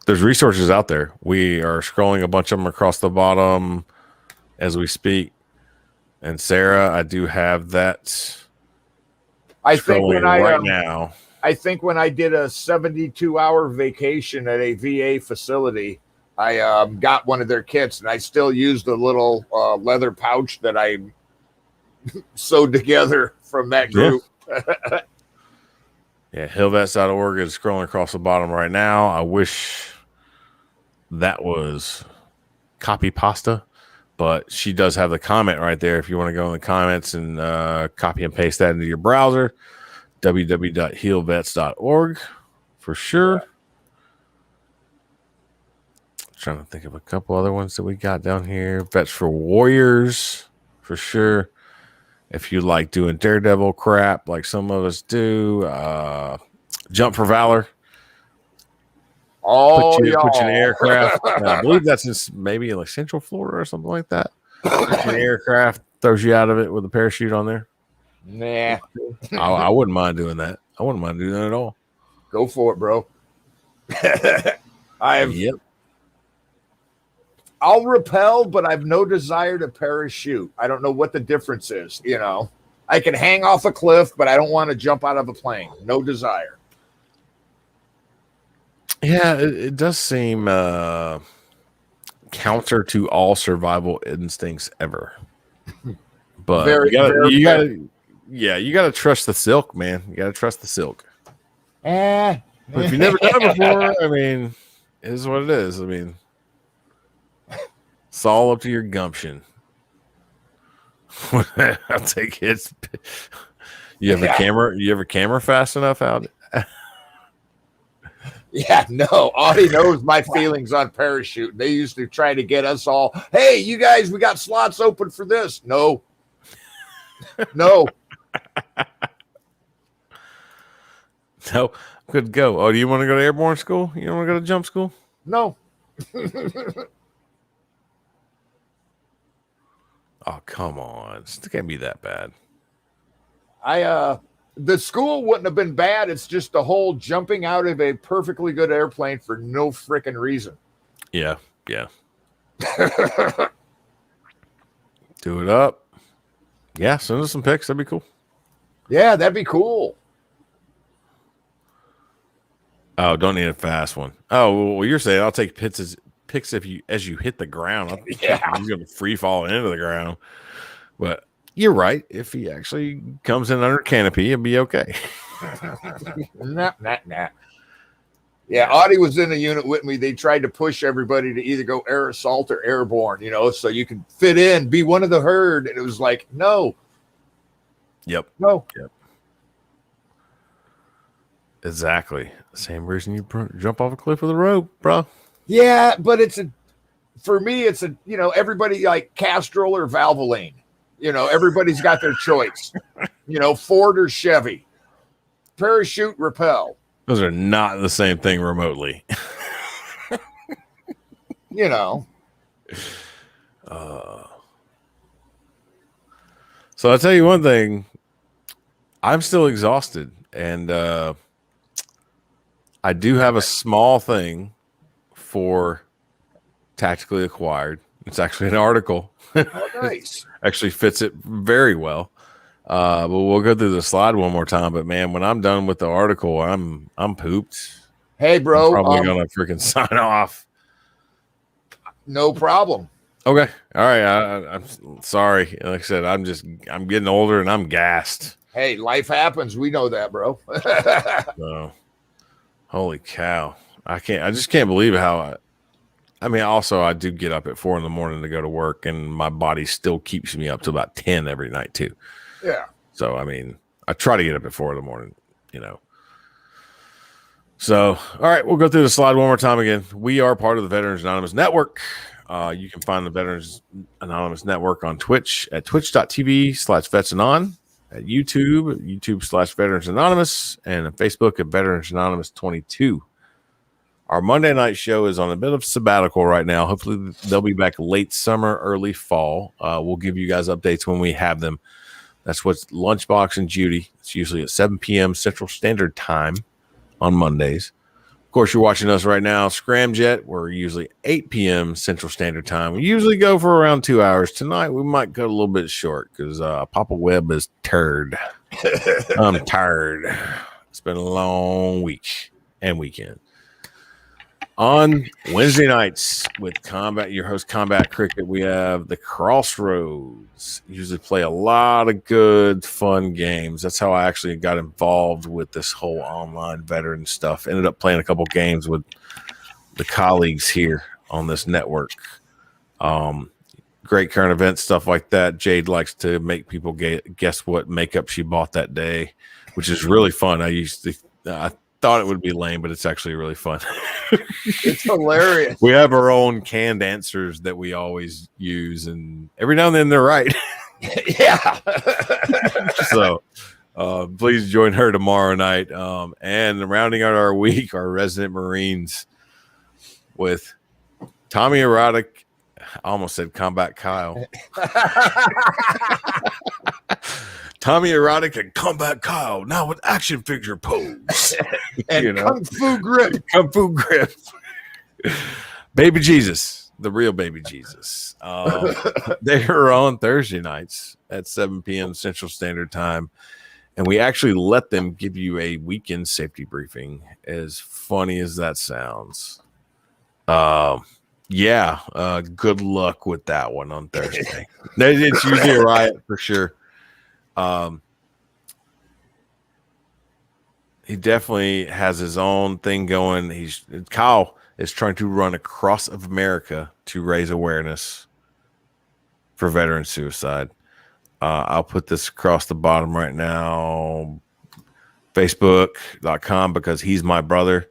There's resources out there. We are scrolling a bunch of them across the bottom as we speak. And Sarah, I do have that. I think when I did a 72-hour vacation at a VA facility, I got one of their kits, and I still use the little leather pouch that I sewed together from that group. Yeah, hillvets.org is scrolling across the bottom right now. I wish that was copy pasta, But she does have the comment right there. If you want to go in the comments and copy and paste that into your browser, www.healvets.org for sure. Yeah. Trying to think of a couple other ones that we got down here. Vets for Warriors for sure. If you like doing Daredevil crap like some of us do, Jump for Valor. Oh, put you in an aircraft. I believe that's maybe like Central Florida or something like that. An aircraft throws you out of it with a parachute on there. Nah, I wouldn't mind doing that. I wouldn't mind doing that at all. Go for it, bro. I'll rappel, but I've no desire to parachute. I don't know what the difference is. You know, I can hang off a cliff, but I don't want to jump out of a plane. No desire. Yeah, it does seem counter to all survival instincts ever. But you gotta trust the silk, man. You gotta trust the silk. But if you've never done it before, I mean, it is what it is. I mean, it's all up to your gumption. I'll take it. You have a camera? You have a camera fast enough out? Yeah, no. Audie knows my feelings on parachute. They used to try to get us all, hey, you guys, we got slots open for this. No. No. No, could go. Oh, do you want to go to airborne school? You don't want to go to jump school? No. Oh, come on. It can't be that bad. The school wouldn't have been bad. It's just the whole jumping out of a perfectly good airplane for no freaking reason. Yeah. Do it up. Yeah, send us some pics. That'd be cool. Yeah, that'd be cool. Oh, don't need a fast one. Oh, well, you're saying I'll take pics as you hit the ground. He's going to free fall into the ground. But you're right. If he actually comes in under canopy, it'll be okay. Nah. Yeah, Audie was in a unit with me. They tried to push everybody to either go air assault or airborne, so you could fit in, be one of the herd. And it was like, no. Yep. No. Yep. Exactly. Same reason you jump off a cliff with a rope, bro. Yeah, but for me, everybody like Castrol or Valvoline. Everybody's got their choice. Ford or Chevy. Parachute, rappel. Those are not the same thing remotely. So I'll tell you one thing. I'm still exhausted, and I do have a small thing for tactically acquired. It's actually an article. Oh, nice. Actually fits it very well. But we'll go through the slide one more time. But man, when I'm done with the article, I'm pooped. Hey, bro, I'm probably gonna freaking sign off. No problem. Okay, all right. I'm sorry. Like I said, I'm getting older and I'm gassed. Hey, life happens. We know that, bro. So, holy cow! I just can't believe how. Also, I do get up at 4 a.m. to go to work, and my body still keeps me up to about 10 every night too. Yeah. So, I try to get up at 4 a.m. So, all right, we'll go through the slide one more time again. We are part of the Veterans Anonymous Network. You can find the Veterans Anonymous Network on Twitch at twitch.tv/vetsanon, at YouTube/Veterans Anonymous, and on Facebook at Veterans Anonymous 22. Our Monday night show is on a bit of sabbatical right now. Hopefully they'll be back late summer, early fall. We'll give you guys updates when we have them. That's what's Lunchbox and Judy. It's usually at 7 p.m. Central Standard Time on Mondays. Of course, you're watching us right now, Scram Jett. We're usually 8 p.m. Central Standard Time. We usually go for around 2 hours. Tonight, we might go a little bit short because Papa Webb is turd. I'm tired. It's been a long week and weekend. On Wednesday nights with your host Combat Cricket, we have the Crossroads. Usually play a lot of good, fun games. That's how I actually got involved with this whole online veteran stuff. Ended up playing a couple games with the colleagues here on this network. great current event stuff like that. Jade likes to make people guess what makeup she bought that day, which is really fun. I thought it would be lame, but it's actually really fun. It's hilarious. We have our own canned answers that we always use, and every now and then they're right. Yeah. So please join her tomorrow night. And rounding out our week, our resident Marines with Tommy Erotic. I almost said Combat Kyle. Tommy Erotic and Combat Kyle, now with action figure pose. And Kung Fu Grip. Kung Fu Grip. Baby Jesus, the real Baby Jesus. They are on Thursday nights at 7 p.m. Central Standard Time. And we actually let them give you a weekend safety briefing, as funny as that sounds. Good luck with that one on Thursday. It's usually a riot for sure. He definitely has his own thing going. Kyle is trying to run across of America to raise awareness for veteran suicide. I'll put this across the bottom right now. Facebook.com, because he's my brother.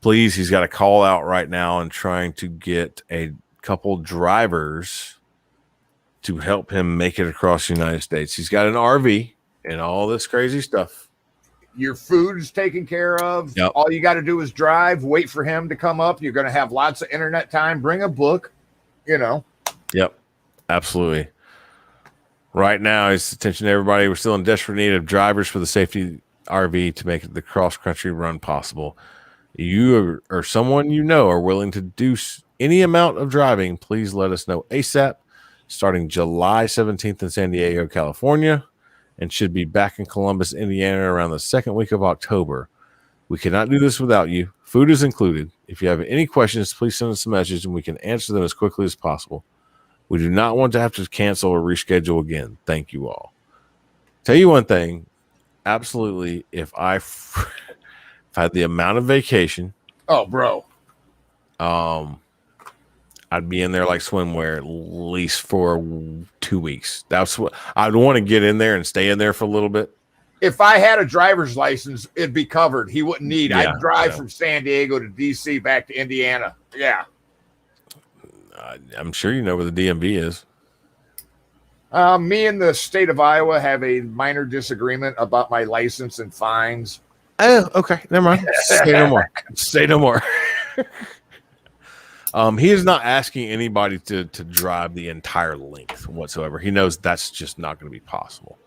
Please, he's got a call out right now and trying to get a couple drivers to help him make it across the United States. He's got an RV and all this crazy stuff. Your food is taken care of. Yep. All you got to do is drive, wait for him to come up. You're going to have lots of internet time. Bring a book, Yep, absolutely. Right now, it's attention to everybody. We're still in desperate need of drivers for the safety RV to make the cross-country run possible. You or someone you know are willing to do any amount of driving, please let us know ASAP. Starting July 17th in San Diego, California, and should be back in Columbus, Indiana around the second week of October. We cannot do this without you. Food is included. If you have any questions, please send us a message and we can answer them as quickly as possible. We do not want to have to cancel or reschedule again. Thank you all. Tell you one thing, absolutely, if I had the amount of vacation, bro, I'd be in there like swimwear at least for 2 weeks. That's what I'd want to get in there and stay in there for a little bit. If I had a driver's license, it'd be covered. He wouldn't need. I'd drive from San Diego to DC back to Indiana. Yeah. I'm sure you know where the DMV is. Me and the state of Iowa have a minor disagreement about my license and fines. Oh, okay. Never mind. Say no more. Say no more. He is not asking anybody to drive the entire length whatsoever. He knows that's just not going to be possible.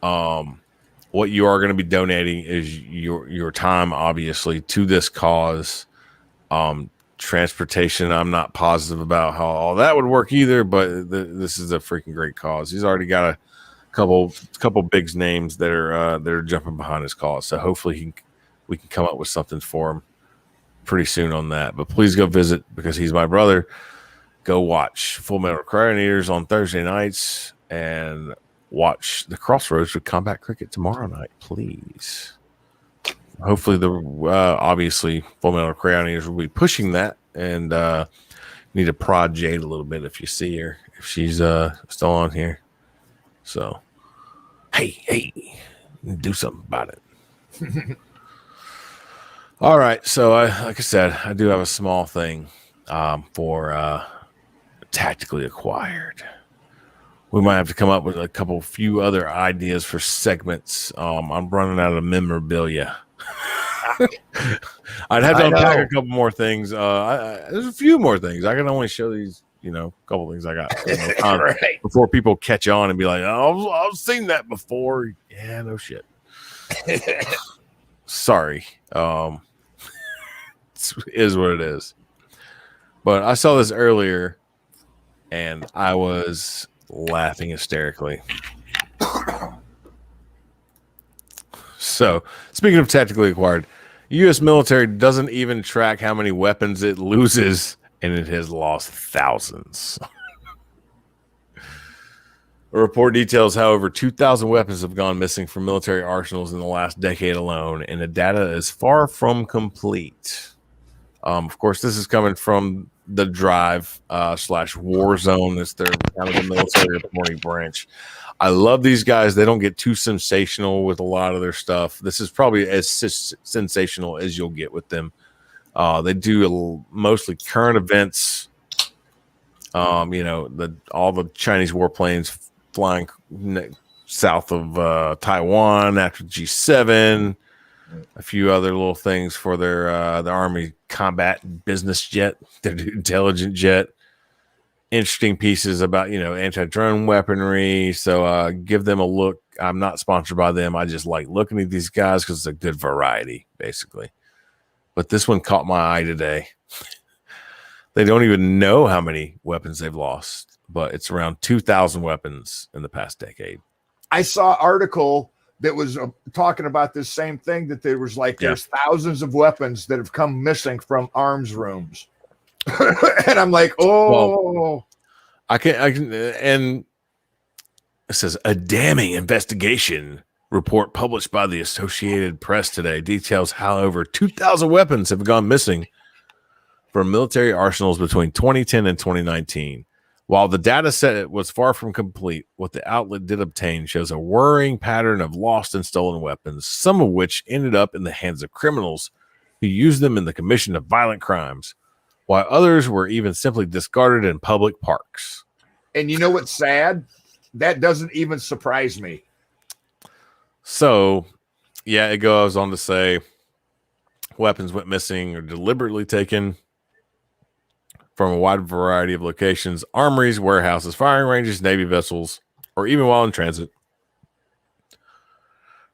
What you are going to be donating is your time, obviously, to this cause. Transportation, I'm not positive about how all that would work either, but this is a freaking great cause. He's already got a couple big names that are jumping behind his cause. So hopefully we can come up with something for him pretty soon on that. But please go visit, because he's my brother. Go watch Full Metal Cryo Eaters on Thursday nights and watch The Crossroads with Combat Cricket tomorrow night, please. Hopefully obviously Full Metal Cryo Eaters will be pushing that, and need to prod Jade a little bit if you see her, if she's still on here. So hey, do something about it. All right, so like I said, I do have a small thing for Tactically Acquired. We might have to come up with a few other ideas for segments. I'm running out of memorabilia. I'd have to unpack a couple more things. There's a few more things. I can only show these, a couple things I got right. Before people catch on and be like, "Oh, I've seen that before." Yeah, no shit. Sorry. It is what it is. But I saw this earlier and I was laughing hysterically. So, speaking of Tactically Acquired, U.S. military doesn't even track how many weapons it loses, and it has lost thousands. A report details how over 2,000 weapons have gone missing from military arsenals in the last decade alone, and the data is far from complete. Of course, this is coming from the drive / war zone. It's their kind of the military reporting branch. I love these guys. They don't get too sensational with a lot of their stuff. This is probably as sensational as you'll get with them. They do mostly current events. All the Chinese warplanes flying south of Taiwan after G7. A few other little things for their the Army combat business jet, their intelligent jet. Interesting pieces about anti-drone weaponry. So give them a look. I'm not sponsored by them. I just like looking at these guys because it's a good variety, basically. But this one caught my eye today. They don't even know how many weapons they've lost, but it's around 2,000 weapons in the past decade. I saw an article that was talking about this same thing, that there was there's thousands of weapons that have come missing from arms rooms. And I'm like, I can, and it says a damning investigation report published by the Associated Press today details how over 2,000 weapons have gone missing from military arsenals between 2010 and 2019. While the data set was far from complete, what the outlet did obtain shows a worrying pattern of lost and stolen weapons, some of which ended up in the hands of criminals who used them in the commission of violent crimes, while others were even simply discarded in public parks. And you know what's sad? That doesn't even surprise me. So, yeah, it goes on to say weapons went missing or deliberately taken from a wide variety of locations: armories, warehouses, firing ranges, Navy vessels, or even while in transit.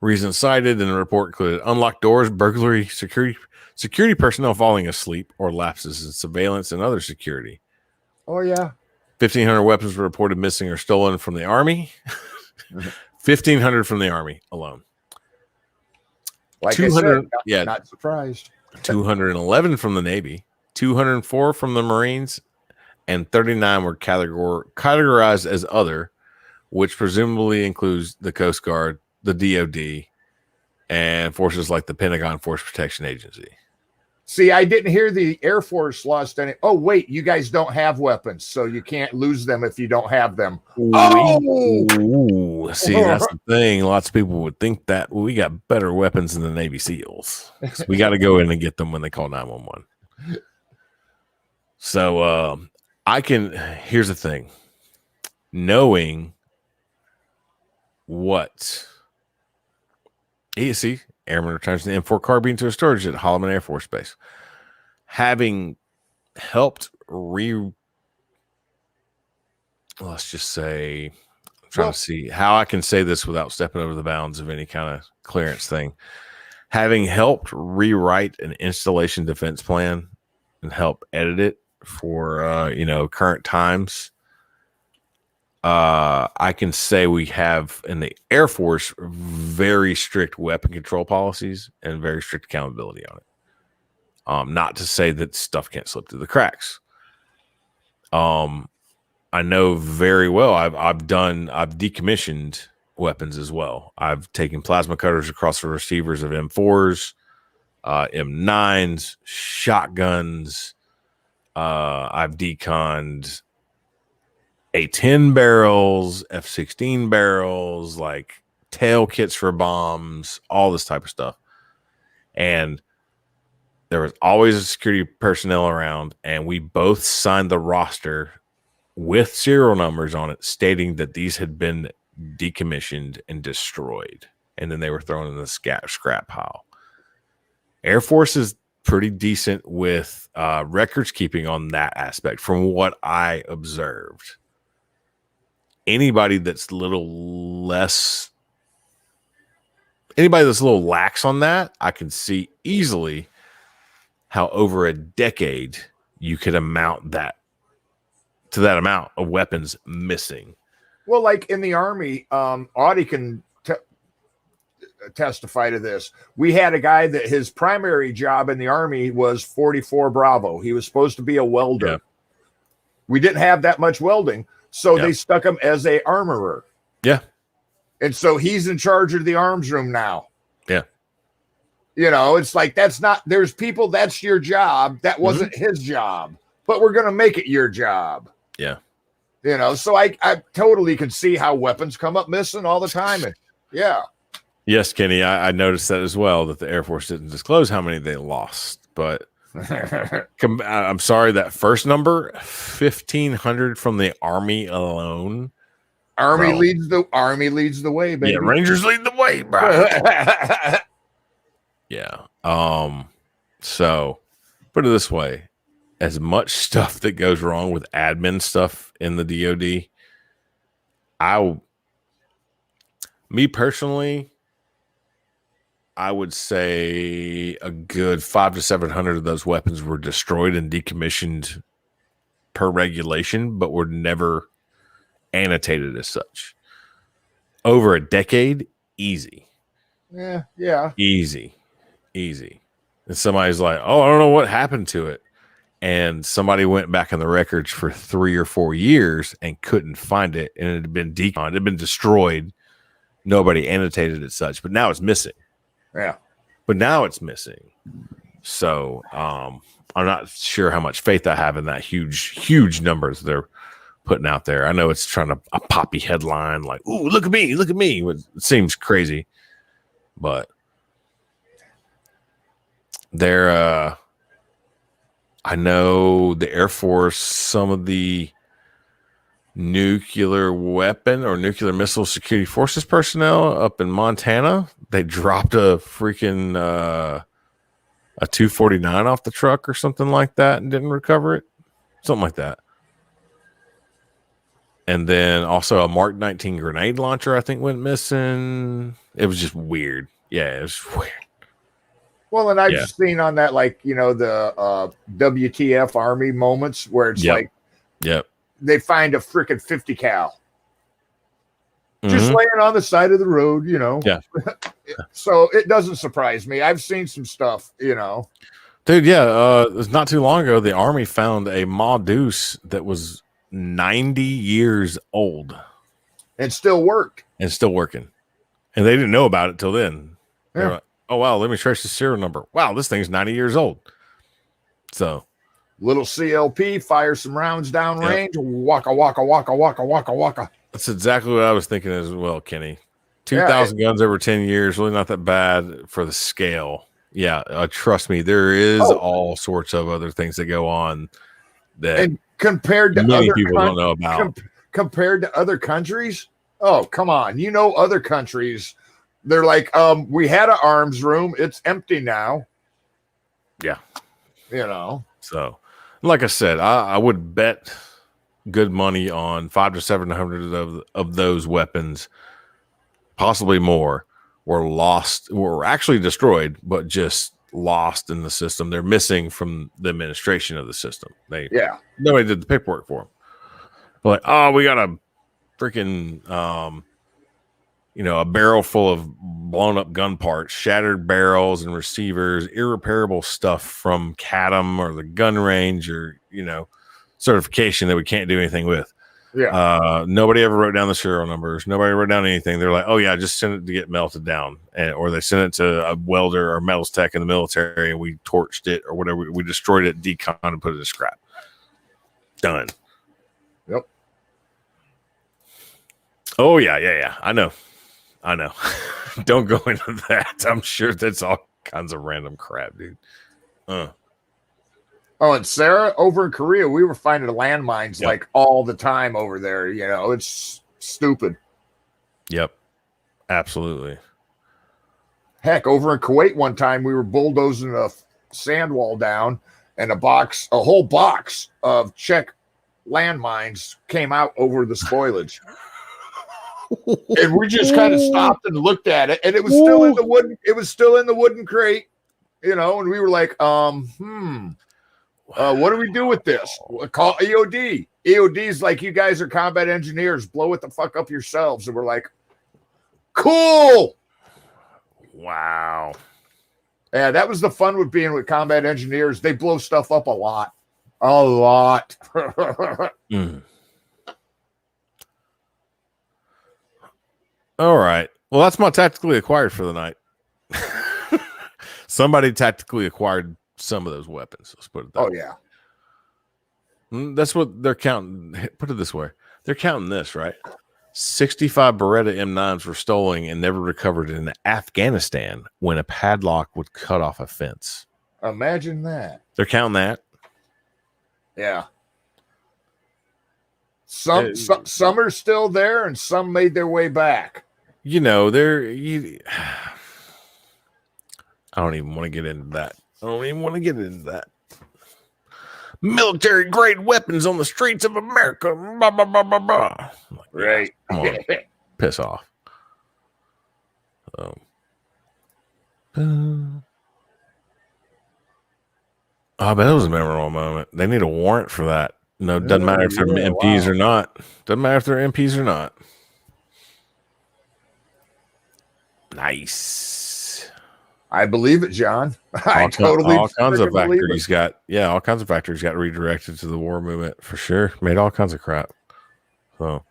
Reasons cited in the report included unlocked doors, burglary, security personnel falling asleep, or lapses in surveillance and other security. Oh, yeah. 1,500 weapons were reported missing or stolen from the Army. 1,500 from the Army alone. Like 200, I said, not surprised. 211 from the Navy, 204 from the Marines, and 39 were categorized as other, which presumably includes the Coast Guard, the DOD, and forces like the Pentagon Force Protection Agency. See, I didn't hear the Air Force lost any. Oh, wait, you guys don't have weapons, so you can't lose them if you don't have them. Ooh, see, that's the thing. Lots of people would think that we got better weapons than the Navy SEALs. So we got to go in and get them when they call 911. So here's the thing. Knowing what ESC, Airman returns the M4 carbine to a storage at Holloman Air Force Base. Having helped let's just say, I'm trying to see how I can say this without stepping over the bounds of any kind of clearance thing. Having helped rewrite an installation defense plan and help edit it for current times, I can say we have in the Air Force very strict weapon control policies and very strict accountability on it. Not to say that stuff can't slip through the cracks. I know very well. I've decommissioned weapons as well. I've taken plasma cutters across the receivers of M4s, M9s, shotguns. I've deconned A10 barrels, F16 barrels, like tail kits for bombs, all this type of stuff. And there was always a security personnel around, and we both signed the roster with serial numbers on it stating that these had been decommissioned and destroyed, and then they were thrown in the scrap pile. Air Force is pretty decent with records keeping on that aspect from what I observed. Anybody that's a little lax on that, I can see easily how over a decade you could amount that to that amount of weapons missing. Well, like in the Army, Audie can testify to this. We had a guy that his primary job in the Army was 44 Bravo. He was supposed to be a welder. Yeah. We didn't have that much welding, so they stuck him as a armorer. Yeah. And so he's in charge of the arms room now. Yeah. It's like, there's people, that's your job. That wasn't his job. but we're going to make it your job. Yeah. You know, so I totally can see how weapons come up missing all the time. And yeah. Yes, Kenny, I noticed that as well, that the Air Force didn't disclose how many they lost. But I'm sorry, that first number, 1,500 from the Army alone. Army leads the way, baby. Yeah, Rangers lead the way, bro. Yeah. So put it this way. As much stuff that goes wrong with admin stuff in the DoD, me personally, I would say a good 500 to 700 of those weapons were destroyed and decommissioned per regulation, but were never annotated as such. Over a decade, easy. Yeah. Easy. And somebody's like, oh, I don't know what happened to it. And somebody went back in the records for 3 or 4 years and couldn't find it. And it had been deconned. It had been destroyed. Nobody annotated it such. But now it's missing. Yeah. But now it's missing. So I'm not sure how much faith I have in that huge numbers they're putting out there. I know it's trying to a poppy headline like, ooh, look at me. It seems crazy. But they're I know the Air Force, some of the nuclear weapon or nuclear missile security forces personnel up in Montana, they dropped a freaking a 249 off the truck or something like that and didn't recover it. Something like that. And then also a Mark 19 grenade launcher, I think, went missing. It was just weird. Yeah, it was weird. Well, and I've seen on that, like, you know, the WTF Army moments where it's like, they find a freaking 50 cal just laying on the side of the road, you know. Yeah. So it doesn't surprise me. I've seen some stuff, you know. Dude, yeah. It was not too long ago, the Army found a Ma Deuce that was 90 years old. And still worked. And still working. And they didn't know about it till then. Yeah. Like, oh, wow, let me trace the serial number. Wow, this thing's 90 years old. So. Little CLP, fire some rounds downrange. Waka, waka, waka, waka, waka, waka. That's exactly what I was thinking as well, Kenny. 2,000 guns over 10 years, really not that bad for the scale. Yeah, trust me, there is all sorts of other things that go on that and compared to many other people don't know about. Compared to other countries, oh, come on. You know, other countries, they're like, we had an arms room. It's empty now. Yeah. You know. So, like I said, I would bet good money on 500 to 700 of those weapons, possibly more, were actually destroyed, but just lost in the system. They're missing from the administration of the system. Nobody did the paperwork for them. Like, oh, we got a freaking a barrel full of blown up gun parts, shattered barrels and receivers, irreparable stuff from CADM or the gun range or, certification that we can't do anything with. Yeah. Nobody ever wrote down the serial numbers. Nobody wrote down anything. They're like, oh yeah, just send it to get melted down. Or they sent it to a welder or metals tech in the military and we torched it or whatever. We destroyed it, decon and put it in scrap. Done. Yep. Oh yeah. I know. Don't go into that. I'm sure that's all kinds of random crap, dude. Oh, and Sarah, over in Korea, we were finding landmines like all the time over there. You know, it's stupid. Yep. Absolutely. Heck, over in Kuwait one time, we were bulldozing a sand wall down and a whole box of Czech landmines came out over the spoilage. And we just kind of stopped and looked at it, and it was still in the wooden. It was still in the wooden crate, and we were like, what do we do with this? We'll call EOD. EOD's like, you guys are combat engineers. Blow it the fuck up yourselves. And we're like, cool. Wow. Yeah, that was the fun with being with combat engineers. They blow stuff up a lot. A lot. All right. Well, that's my tactically acquired for the night. Somebody tactically acquired some of those weapons. Let's put it that way. Yeah. That's what they're counting. Put it this way. They're counting this, right? 65 Beretta M9s were stolen and never recovered in Afghanistan when a padlock would cut off a fence. Imagine that. They're counting that. Yeah. Some are still there and some made their way back. I don't even want to get into that. Military grade weapons on the streets of America. Blah, blah, blah, blah, blah. Like, right. Come on. Piss off. Oh, but that was a memorable moment. They need a warrant for that. No, it doesn't matter if they're MPs or not. Doesn't matter if they're MPs or not. Nice. I believe it, John. All kinds of factories got redirected to the war movement for sure. Made all kinds of crap. So,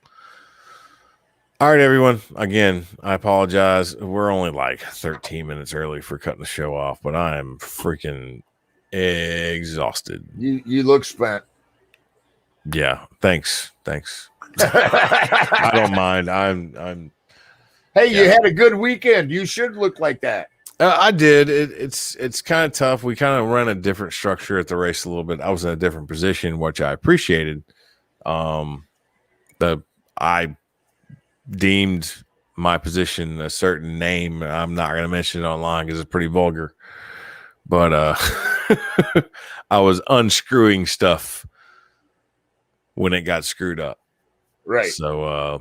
all right, everyone. Again, I apologize. We're only like 13 minutes early for cutting the show off, but I am freaking exhausted. You look spent. Yeah, thanks. I don't mind. I'm. Hey, you had a good weekend. You should look like that. I did. It's kind of tough. We kind of run a different structure at the race a little bit. I was in a different position, which I appreciated. I deemed my position a certain name. I'm not going to mention it online because it's pretty vulgar. But I was unscrewing stuff when it got screwed up. Right. So,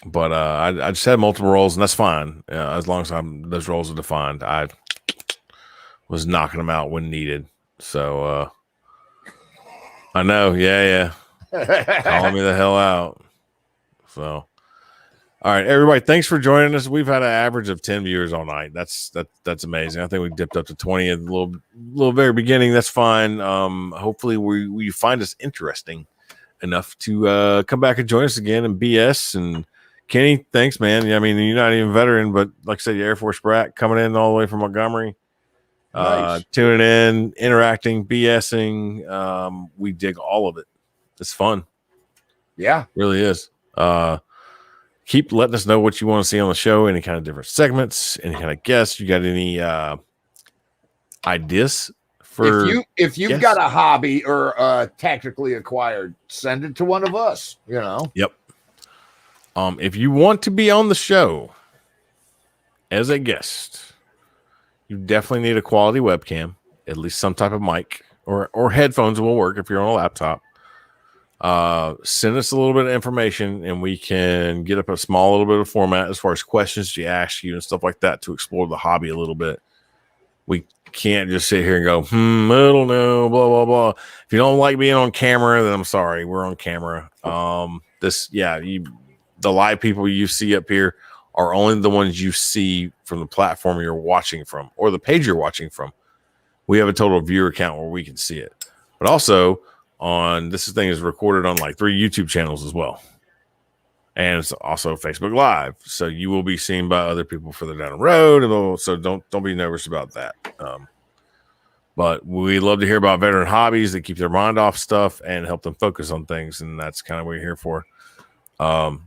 I just had multiple roles, and that's fine. As long as those roles are defined. I was knocking them out when needed. So, I know. Yeah. Calling me the hell out. So, all right, everybody, thanks for joining us. We've had an average of 10 viewers all night. That's amazing. I think we dipped up to 20 at the little very beginning. That's fine. Hopefully we find us interesting enough to come back and join us again and BS. And Kenny, thanks, man. I mean, you're not even a veteran, but like I said, you're Air Force brat coming in all the way from Montgomery. Nice. Tuning in, interacting, BSing. We dig all of it. It's fun. Yeah, it really is. Keep letting us know what you want to see on the show, any kind of different segments, any kind of guests. You got any ideas for if you've got a hobby or tactically acquired, send it to one of us, Yep. If you want to be on the show as a guest, you definitely need a quality webcam, at least some type of mic, or headphones will work if you're on a laptop. Send us a little bit of information and we can get up a small little bit of format as far as questions you ask you and stuff like that to explore the hobby a little bit. We can't just sit here and go, I don't know, blah, blah, blah. If you don't like being on camera, then I'm sorry. We're on camera. The live people you see up here are only the ones you see from the platform you're watching from or the page you're watching from. We have a total viewer count where we can see it. But also, this thing is recorded on like 3 YouTube channels as well. And it's also Facebook Live. So you will be seen by other people further down the road. So don't be nervous about that. But we love to hear about veteran hobbies that keep their mind off stuff and help them focus on things. And that's kind of what we're here for.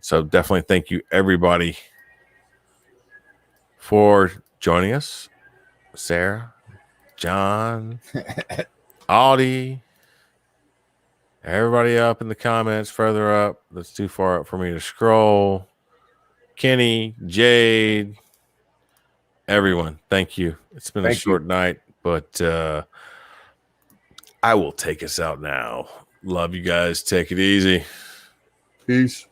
So definitely thank you everybody for joining us. Sarah, John, Audie, everybody up in the comments further up. That's too far up for me to scroll. Kenny, Jade, everyone, thank you. It's been a short night, but I will take us out now. Love you guys. Take it easy. Peace.